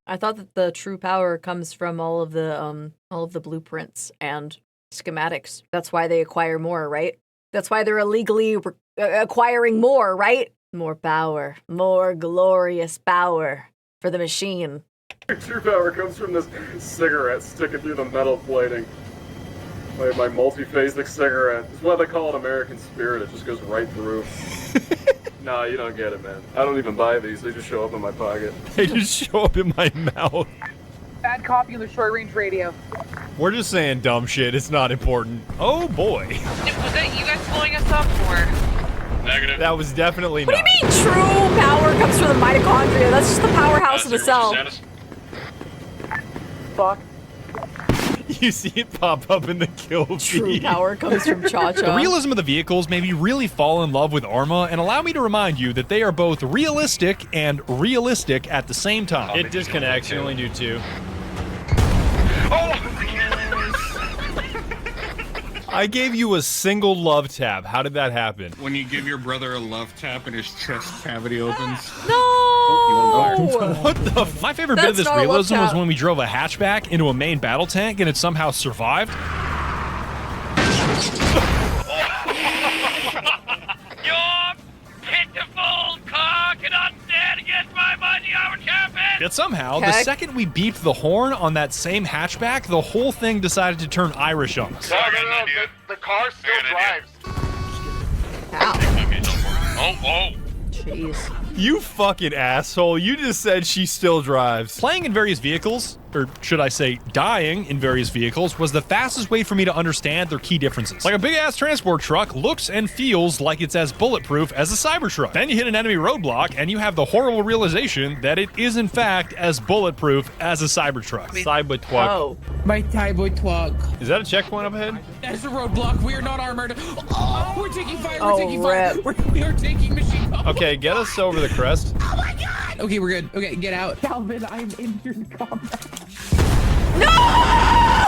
I thought that the true power comes from all of the blueprints and schematics. That's why they acquire more, right? That's why they're illegally acquiring more, right? More power, more glorious power for the machine. True power comes from this cigarette sticking through the metal plating. My multi-phasic cigarette. It's why they call it American Spirit. It just goes right through. Nah, you don't get it, man. I don't even buy these. They just show up in my pocket. They just show up in my mouth. Bad copy on the short-range radio. We're just saying dumb shit. It's not important. Oh boy. Was that you guys blowing us up or? Negative. That was definitely What not. do you mean true power comes from the mitochondria? That's just the powerhouse of the cell. Fuck. You see it pop up in the kill feed. True power comes from ChaCha. The realism of the vehicles made me really fall in love with Arma and allow me to remind you that they are both realistic and realistic at the same time. It disconnects. You only do 2. Oh! I gave you a single love tap. How did that happen? When you give your brother a love tap and his chest cavity opens. No! What the My favorite bit of That's this not a love realism was tap. when we drove a hatchback into a main battle tank and it somehow survived. Your pitiful car cannot stand against my mighty armored champion! Yet somehow, the Okay. second we beeped the horn on that same hatchback, the whole thing decided to turn Irish on us. No, the car still drives. Oh, oh. Jeez. You fucking asshole. You just said she still drives. Playing in various vehicles, or should I say dying in various vehicles, was the fastest way for me to understand their key differences. Like a big-ass transport truck looks and feels like it's as bulletproof as a Cybertruck. Then you hit an enemy roadblock and you have the horrible realization that it is in fact as bulletproof as a Cybertruck. Cybertruck. Oh. My Thai-boy twag. Is that a checkpoint up ahead? There's a roadblock. We are not armored. Oh, we're taking fire. We're Oh, taking fire. We are taking machine gun. Okay, get us over the crest. Oh my god. Okay, we're good. Okay, get out. Calvin, I'm injured in combat. No!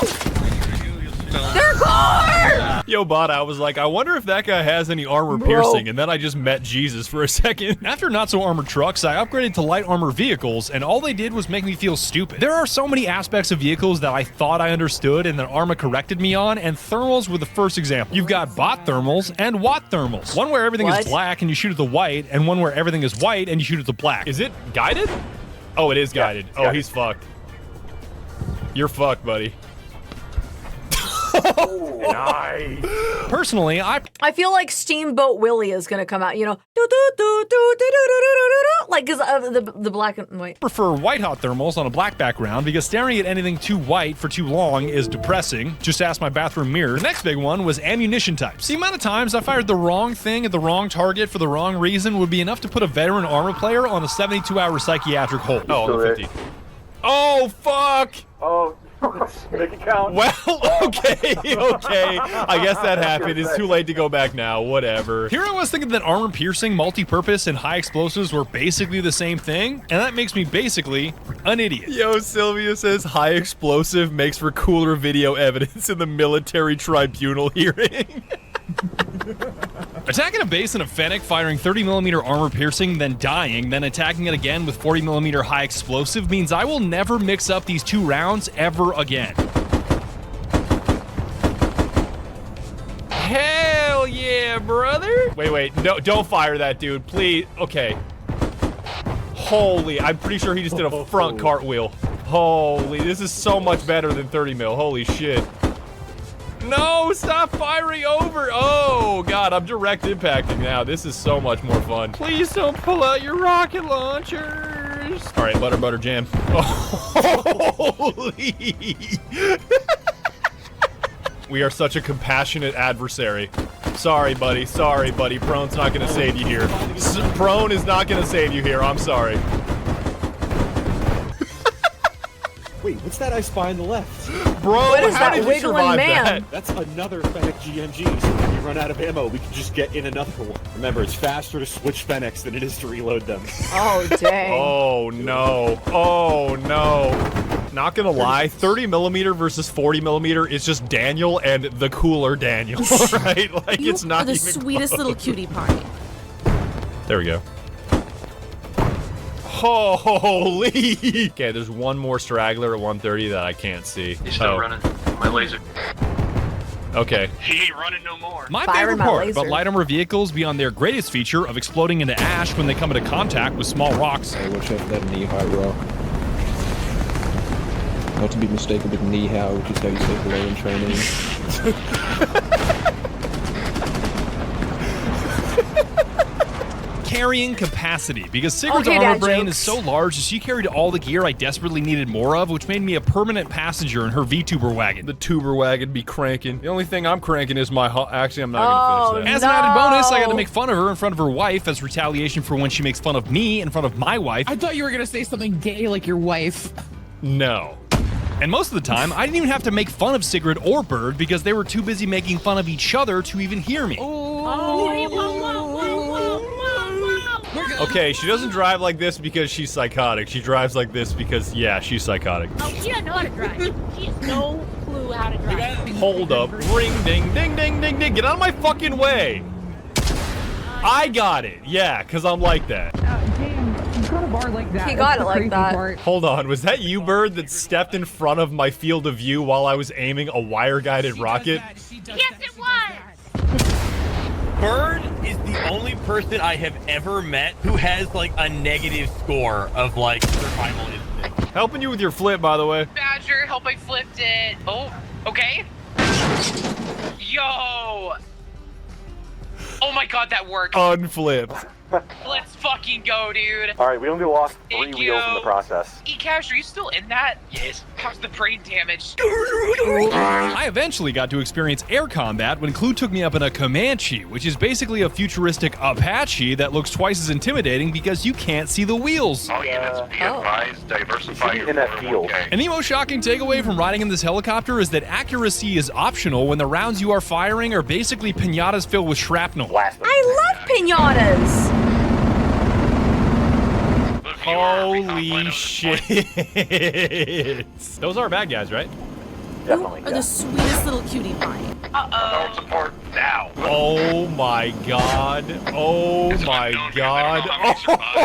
Their car! Yo, Bot, I was like, I wonder if that guy has any armor piercing, and then I just met Jesus for a second. After not-so-armored trucks, I upgraded to light armor vehicles, and all they did was make me feel stupid. There are so many aspects of vehicles that I thought I understood and that Arma corrected me on, and thermals were the first example. You've got bot thermals and watt thermals. One where everything What? is black and you shoot at the white, and one where everything is white and you shoot at the black. Is it guided? Oh, it is guided. it's Oh, guided. he's fucked. You're fucked, buddy. Nice. Personally, I feel like Steamboat Willie is gonna come out, you know, like because of the black and white. prefer white hot thermals on a black background because staring at anything too white for too long is depressing. Just ask my bathroom mirror. The next big one was ammunition types. The amount of times I fired the wrong thing at the wrong target for the wrong reason would be enough to put a veteran Arma player on a 72-hour psychiatric hold. Oh, on the 50. Oh, fuck! Oh, make it count. Well, okay. I guess that happened. It's too late to go back now. Whatever. Here I was thinking that armor piercing, multi-purpose, and high explosives were basically the same thing, and that makes me basically an idiot. Yo, Sylvia says high explosive makes for cooler video evidence in the military tribunal hearing. Attacking a base in a Fennec, firing 30mm armor piercing, then dying, then attacking it again with 40mm high explosive means I will never mix up these two rounds ever again. Hell yeah, brother! Wait, no, don't fire that dude, please. Okay. Holy, I'm pretty sure he just did a front cartwheel. Holy, this is so much better than 30mm. Holy shit. No, stop firing over. Oh, God, I'm direct impacting now. This is so much more fun. Please don't pull out your rocket launchers. All right, butter jam. Holy. We are such a compassionate adversary. Sorry, buddy. Prone's not going to save you here. Prone is not going to save you here. I'm sorry. Wait, what's that I spy on the left? Bro, what is how that did you wiggling survive man? that? That's another Fennec GMG, so when we run out of ammo, we can just get in another one. Remember, it's faster to switch Fennecs than it is to reload them. Oh, dang. Oh, no. Not gonna lie, 30mm versus 40mm is just Daniel and the cooler Daniel, right? Like, it's not the even sweetest close. little cutie pie. There we go. Holy! Okay, there's one more straggler at 130 that I can't see. He's still running. My laser. Okay. He ain't running no more. My favorite part about light armor vehicles beyond their greatest feature of exploding into ash when they come into contact with small rocks. Hey, watch out for that knee-high rock. Not to be mistaken with knee-how, which is how you say hello in Chinese. Carrying capacity, because Sigurd's Okay, armor Dad, brain jokes. is so large that she carried all the gear I desperately needed more of, which made me a permanent passenger in her VTuber wagon. The tuber wagon be cranking. The only thing I'm cranking is my Actually, I'm not gonna finish that. As an added bonus, I got to make fun of her in front of her wife as retaliation for when she makes fun of me in front of my wife. I thought you were gonna say something gay like your wife. No. And most of the time, I didn't even have to make fun of Sigrid or Bird because they were too busy making fun of each other to even hear me. Okay, she doesn't drive like this because she's psychotic. She drives like this because, yeah, she's psychotic. Oh, she doesn't know how to drive. She has no clue how to drive. Hold up. Ring, ding, ding, ding, ding, ding. Get out of my fucking way. I got it. Yeah, because I'm like that. You got a bar like that. He got That's it the like crazy that. part. Hold on. Was that you, Bird, that stepped in front of my field of view while I was aiming a wire-guided rocket? Yes, it was. Bird is the only person I have ever met who has like a negative score of like survival instinct. Helping you with your flip, by the way. Badger, help, I flipped it. Oh, okay. Yo. Oh my god, that worked. Unflipped. Let's fucking go, dude. All right, we only lost 3 Thank wheels in the you. process. E-Cash, are you still in that? Yes. How's the brain damage? I eventually got to experience air combat when Clue took me up in a Comanche, which is basically a futuristic Apache that looks twice as intimidating because you can't see the wheels. All units, be advised, diversify your in that field. An the most shocking takeaway from riding in this helicopter is that accuracy is optional when the rounds you are firing are basically pinatas filled with shrapnel. I love pinatas. Holy shit. Those are bad guys, right? Definitely. Are the sweetest little cutie pie. Uh-oh. Support now. Oh my god. Oh my god.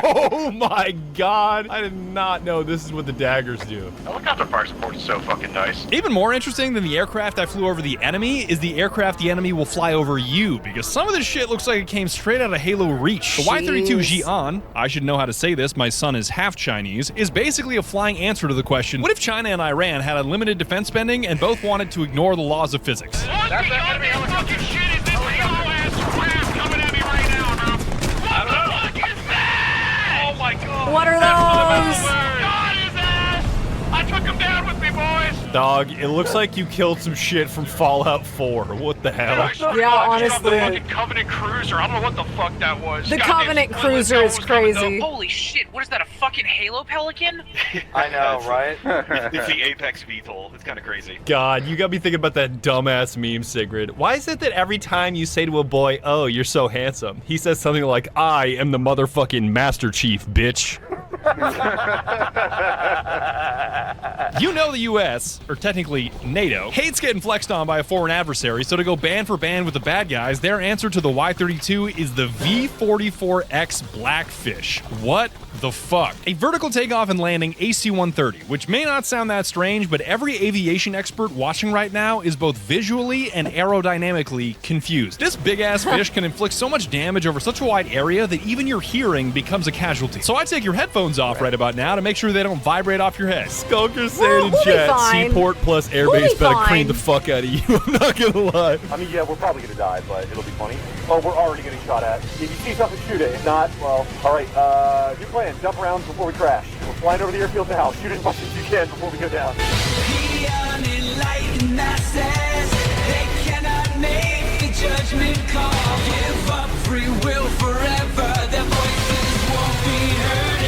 Oh my god. I did not know this is what the daggers do. Helicopter fire support is so fucking nice. Even more interesting than the aircraft I flew over the enemy is the aircraft the enemy will fly over you, because some of this shit looks like it came straight out of Halo Reach. The Y-32 Xi'an, I should know how to say this, my son is half Chinese, is basically a flying answer to the question, what if China and Iran had unlimited defense spending and both wanted to ignore the laws of physics. That's the enemy helicopter. Fucking shit is this halo-ass crap coming at me right now, bro? What the fuck is that? Oh my god. What are those? God, his ass! I took him down with me, boys. Dog, it looks like you killed some shit from Fallout 4. What the hell? Yeah, honestly. The fucking Covenant Cruiser. I don't know what the fuck that was. The Goddamn Covenant spoiler Cruiser zone is was coming crazy. Holy shit, what is that, a fucking Halo Pelican? I know, right? It's the Apex VTOL. It's kind of crazy. God, you got me thinking about that dumbass meme, Sigrid. Why is it that every time you say to a boy, oh, you're so handsome, he says something like, I am the motherfucking Master Chief, bitch? You know the US, or technically NATO, hates getting flexed on by a foreign adversary, so to go band for band with the bad guys, their answer to the Y-32 is the V-44X Blackfish. What the fuck? A vertical takeoff and landing AC-130, which may not sound that strange, but every aviation expert watching right now is both visually and aerodynamically confused. This big-ass fish can inflict so much damage over such a wide area that even your hearing becomes a casualty. So I take your headphones off right about now to make sure they don't vibrate off your head. Skulker saying in chat, Seaport plus airbase better cream the fuck out of you. I'm not gonna lie. I mean, yeah, we're probably gonna die, but it'll be funny. Oh, we're already getting shot at. If you see something, shoot it. If not, well, alright, new plan. Jump around before we crash. We're flying over the airfield now. Shoot as much as you can before we go down.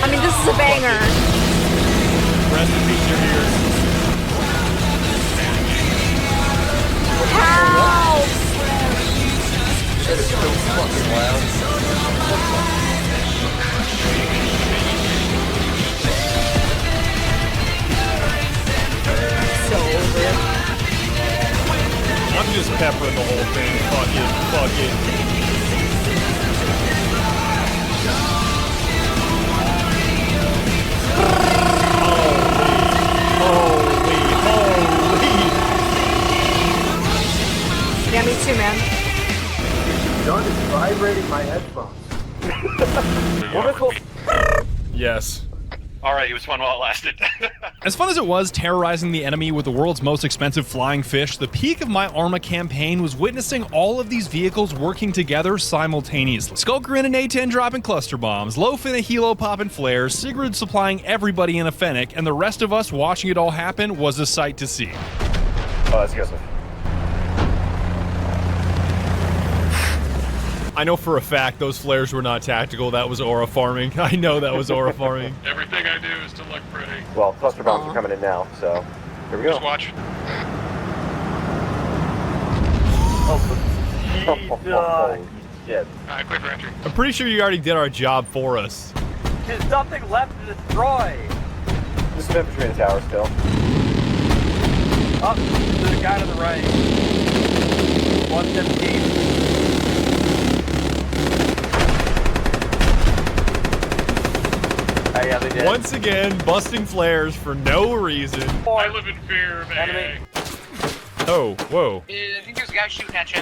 I mean, this is a banger. Rest in peace, your ears. Help! Shit is so fucking loud. So over it. I'm just peppering the whole thing. Fuck it. Yeah, me too, man. John is vibrating my headphones. Yes. Alright, it was fun while it lasted. As fun as it was terrorizing the enemy with the world's most expensive flying fish, the peak of my Arma campaign was witnessing all of these vehicles working together simultaneously. Skulker in an A-10 dropping cluster bombs, Loaf in a helo popping flares, Sigrid supplying everybody in a fennec, and the rest of us watching it all happen was a sight to see. Oh, that's aggressive. I know for a fact those flares were not tactical. That was aura farming. I know that was aura farming. Everything I do is to look pretty. Well, cluster bombs are coming in now, so here we go. Just watch. Oh, shit. Alright, clear for entry. I'm pretty sure you already did our job for us. There's nothing left to destroy. There's some infantry in the tower still. Up, there's a guy to the right. 117. Yeah, they did. Once again, busting flares for no reason. I live in fear of AA. Oh, whoa. I think there's a guy shooting at you.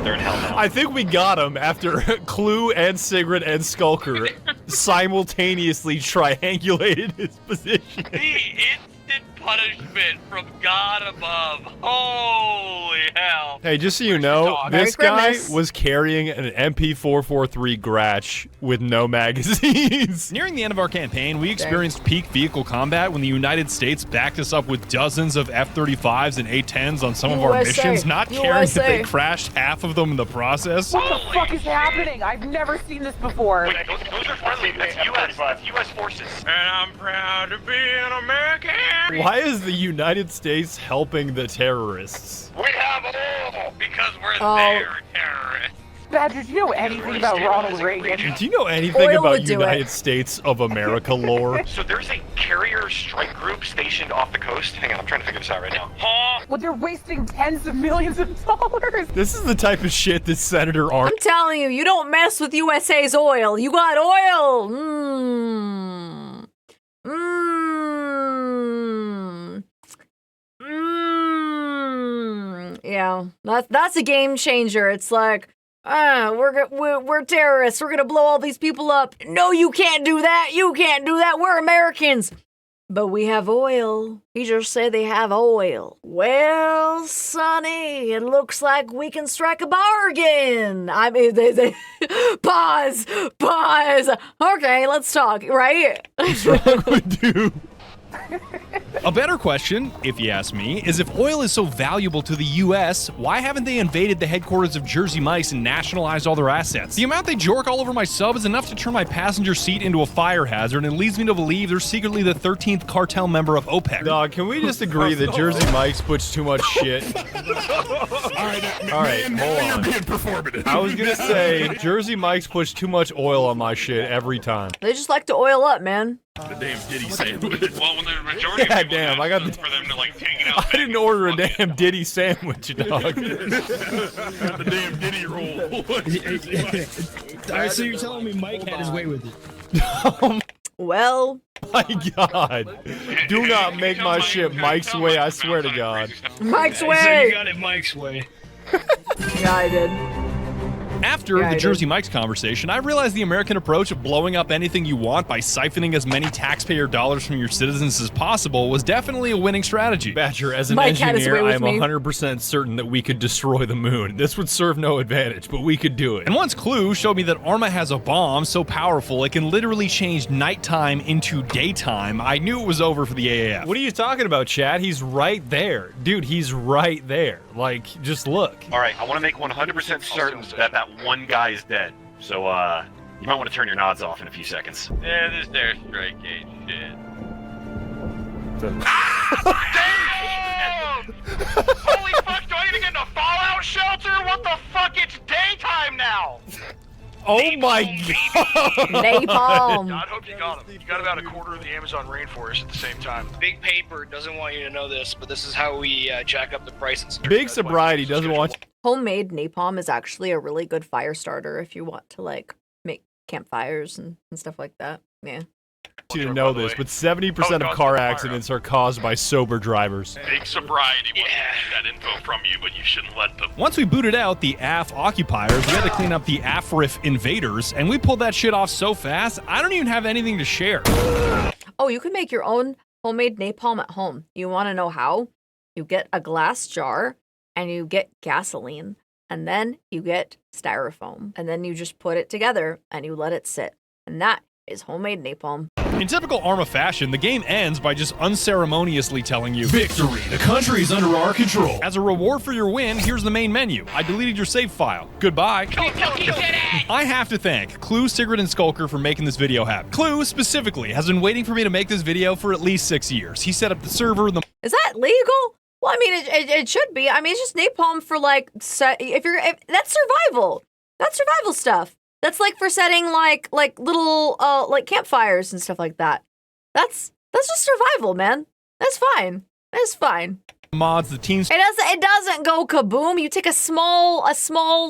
They're in hell now. I think we got him after Clue and Sigrid and Skulker simultaneously triangulated his position. The instant punishment from God above. Holy hell. Hey, just so you know, this Merry guy Christmas. was carrying an MP443 Gratch with no magazines. Nearing the end of our campaign, we experienced peak vehicle combat when the United States backed us up with dozens of F-35s and A-10s on some of our USA. missions, not caring if they USA. crashed half of them in the process. What the fuck is happening? I've never seen this before. Wait, those are friendly. That's US. That's US forces. And I'm proud to be an American. Why is the United States helping the terrorists? We have all because we're Oh. their terrorists. Badger, do you know anything about Ronald Reagan? Do you know anything Oil about would do United it. States of America lore? So there's a carrier strike group stationed off the coast. Hang on, I'm trying to figure this out right now. Huh? Well, they're wasting tens of millions of dollars. This is the type of shit that Senator Arma I'm telling you, you don't mess with USA's oil. You got oil. Mmm. Mmm. Mmm. Yeah, that's a game changer. It's like, we're terrorists. We're gonna blow all these people up. No, you can't do that. You can't do that. We're Americans. But we have oil. He just said they have oil. Well, Sonny, it looks like we can strike a bargain. I mean, pause. Okay, let's talk, right? What's wrong with you? A better question, if you ask me, is if oil is so valuable to the US, why haven't they invaded the headquarters of Jersey Mike's and nationalized all their assets? The amount they jork all over my sub is enough to turn my passenger seat into a fire hazard and leads me to believe they're secretly the 13th cartel member of OPEC. Dog, can we just agree that Jersey Mike's puts too much shit? Alright, hold on. Being performative. I was gonna say, Jersey Mike's puts too much oil on my shit every time. They just like to oil up, man. The damn Diddy sandwich. Well, when the majority of Yeah, people damn, have I got the. for them to like take it out. I didn't order a damn Diddy sandwich, dog. The damn Diddy roll. Alright, so you're telling me Mike had his way with it? Well, My God, do not make my shit Mike's way. I swear to God. Mike's So way. you got it Mike's way. Yeah, I did. After Yeah, I the did. Jersey Mike's conversation, I realized the American approach of blowing up anything you want by siphoning as many taxpayer dollars from your citizens as possible was definitely a winning strategy. Badger, as an Mike had his engineer, way I with am me. 100% certain that we could destroy the moon. This would serve no advantage, but we could do it. And once Clue showed me that Arma has a bomb so powerful it can literally change nighttime into daytime, I knew it was over for the AAF. What are you talking about, Chad? He's right there. Dude, he's right there. Like, just look. All right, I want to make 100% certain that that one guy is dead. So, you might want to turn your nods off in a few seconds. Yeah, this there strike gauge shit. Damn! Holy fuck, do I need to get in a fallout shelter? What the fuck? It's daytime now! Oh my God. Napalm. I hope you got him. You got about a quarter of the Amazon rainforest at the same time. Big Paper doesn't want you to know this, but this is how we jack up the prices. Big Sobriety doesn't want Homemade napalm is actually a really good fire starter if you want to like make campfires and stuff like that. Yeah. you to know this, but 70% of car accidents are caused by sober drivers. Big sobriety wants that info from you, but you shouldn't let them. Once we booted out the AF occupiers, we had to clean up the AFRIF invaders, and we pulled that shit off so fast, I don't even have anything to share. Oh, you can make your own homemade napalm at home. You want to know how? You get a glass jar, and you get gasoline, and then you get styrofoam, and then you just put it together, and you let it sit. And that is homemade napalm. In typical Arma fashion, the game ends by just unceremoniously telling you, "Victory! The country is under our control." As a reward for your win, here's the main menu. I deleted your save file. Goodbye. I have to thank Clue, Sigrid, and Skulker for making this video happen. Clue, specifically, has been waiting for me to make this video for at least 6 years. He set up the server, the... Is that legal? Well, I mean, it should be. I mean, it's just napalm for, like, if that's survival. That's survival stuff. That's like for setting like little like campfires and stuff like that. That's just survival, man. That's fine. That's fine. mods, the teams. It doesn't go kaboom. You take a small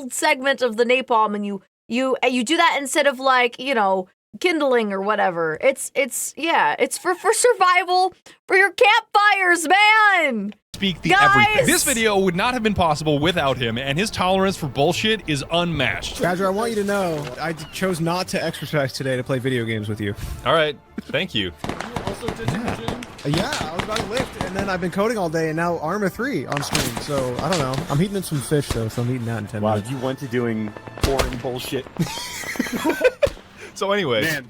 segment of the napalm and you do that instead of like, you know, kindling or whatever. It's for survival for your campfires, man. Speak the Guys! everything. This video would not have been possible without him, and his tolerance for bullshit is unmatched. Badger, I want you to know, I chose not to exercise today to play video games with you. All right, thank you. Yeah, I was about to lift, and then I've been coding all day, and now Arma 3 on stream, so I don't know. I'm heating in some fish, though, so I'm eating that in 10 minutes. Wow, you went to doing boring bullshit. So anyway. Man,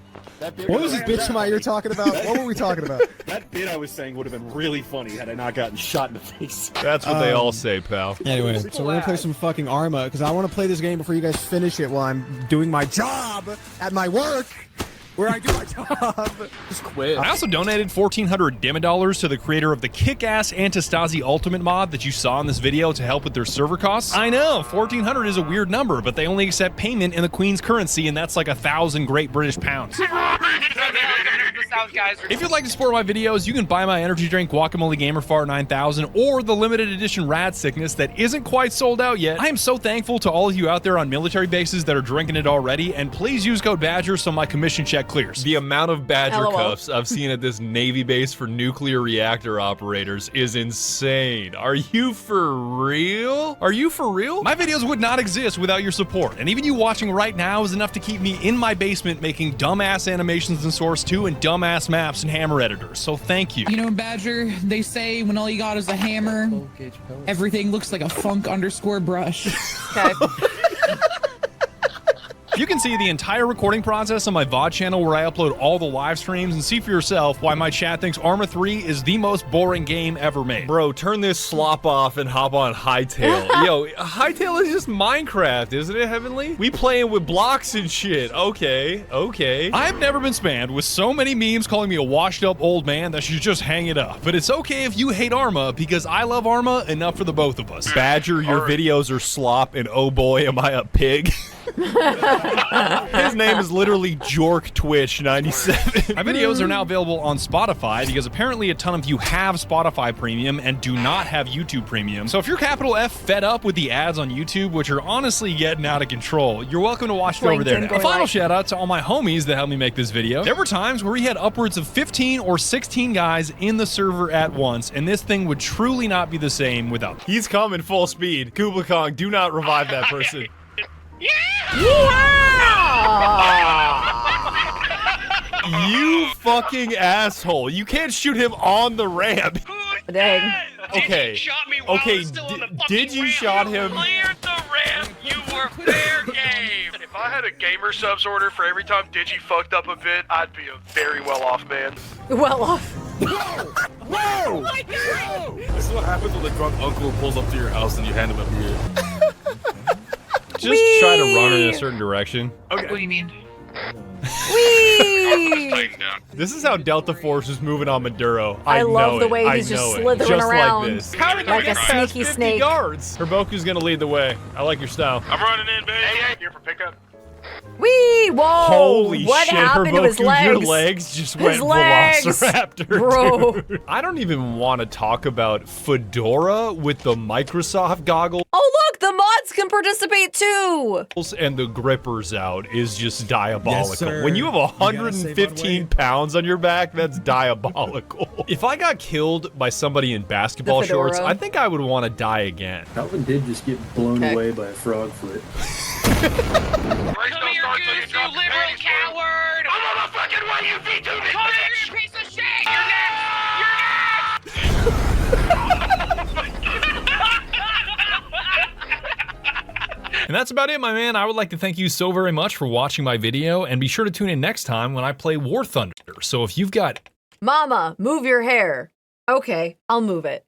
what was this bitch in my ear talking about? What were we talking about? That bit I was saying would have been really funny had I not gotten shot in the face. That's what they all say, pal. Anyway, so we're gonna play some fucking Arma, because I want to play this game before you guys finish it while I'm doing my job at my work, where I do my job. Just quit. I also donated 1,400 Dimidollars to the creator of the kick-ass Antistasi Ultimate mod that you saw in this video to help with their server costs. I know, 1,400 is a weird number, but they only accept payment in the Queen's currency, and that's like 1,000 Great British pounds. sounds, guys. If you'd like to support my videos, you can buy my energy drink Guacamole Gamerfart 9000 or the limited edition Rad Sickness that isn't quite sold out yet. I am so thankful to all of you out there on military bases that are drinking it already, and please use code BADGER so my commission check clears. The amount of Badger LOL. cuffs I've seen at this Navy base for nuclear reactor operators is insane. Are you for real? Are you for real? My videos would not exist without your support, and even you watching right now is enough to keep me in my basement making dumbass animations in Source 2 and dumbass maps and Hammer editors, so thank you. You know, Badger, they say when all you got is a hammer, everything looks like a funk_brush. Okay. You can see the entire recording process on my VOD channel where I upload all the live streams and see for yourself why my chat thinks Arma 3 is the most boring game ever made. Bro, turn this slop off and hop on Hightail. Yo, Hightail is just Minecraft, isn't it, Heavenly? We playing with blocks and shit. Okay, okay. I've never been spammed with so many memes calling me a washed up old man that should just hang it up. But it's okay if you hate Arma because I love Arma enough for the both of us. Badger, your videos are slop, and oh boy, am I a pig. His name is literally Jork Twitch 97. My videos are now available on Spotify because apparently a ton of you have Spotify Premium and do not have YouTube Premium. So if you're capital F fed up with the ads on YouTube, which are honestly getting out of control, you're welcome to watch it over there. A final shout out to all my homies that helped me make this video. There were times where we had upwards of 15 or 16 guys in the server at once, and this thing would truly not be the same without them. He's coming full speed. Kublai Kong, do not revive that person. You fucking asshole. You can't shoot him on the ramp. Dang. Okay. Okay, did you shot him? Cleared the ramp. You were fair game. If I had a Gamersupps order for every time Digi fucked up a bit, I'd be a very well-off man. Well off. Whoa! This is what happens when the drunk uncle pulls up to your house and you hand him a beer. Just try to run in a certain direction. Okay. What do you mean? Whee! This is how Delta Force is moving on Maduro. I love the way I he's just know it. slithering Just around like this. like a sneaky snake. Yards. Herboku's gonna lead the way. I like your style. I'm running in, baby. Hey, here for pickup. Wee! Whoa! Holy what shit, happened to his Herboku, legs? your legs just went Velociraptor, Bro. dude. I don't even want to talk about Fedora with the Microsoft goggles Oh look, the mods can participate too. and the grippers out is just diabolical. sir. When you have You gotta 115 save on pounds on your back, that's diabolical. If I got killed by somebody in basketball The fedora. shorts, I think I would want to die again. Calvin did just get blown away by a frog foot. Come here, goose, you liberal coward! I'm on the fucking way, you VTuber Come here, bitch! you piece of shit! You're And that's about it, my man. I would like to thank you so very much for watching my video, and be sure to tune in next time when I play War Thunder. So if you've got... Mama, move your hair. Okay, I'll move it.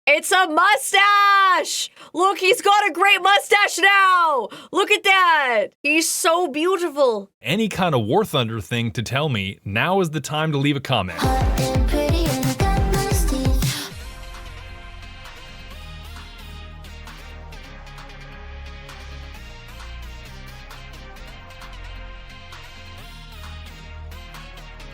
It's a mustache! Look, he's got a great mustache now! Look at that! He's so beautiful. any kind of War Thunder thing to tell me, now is the time to leave a comment.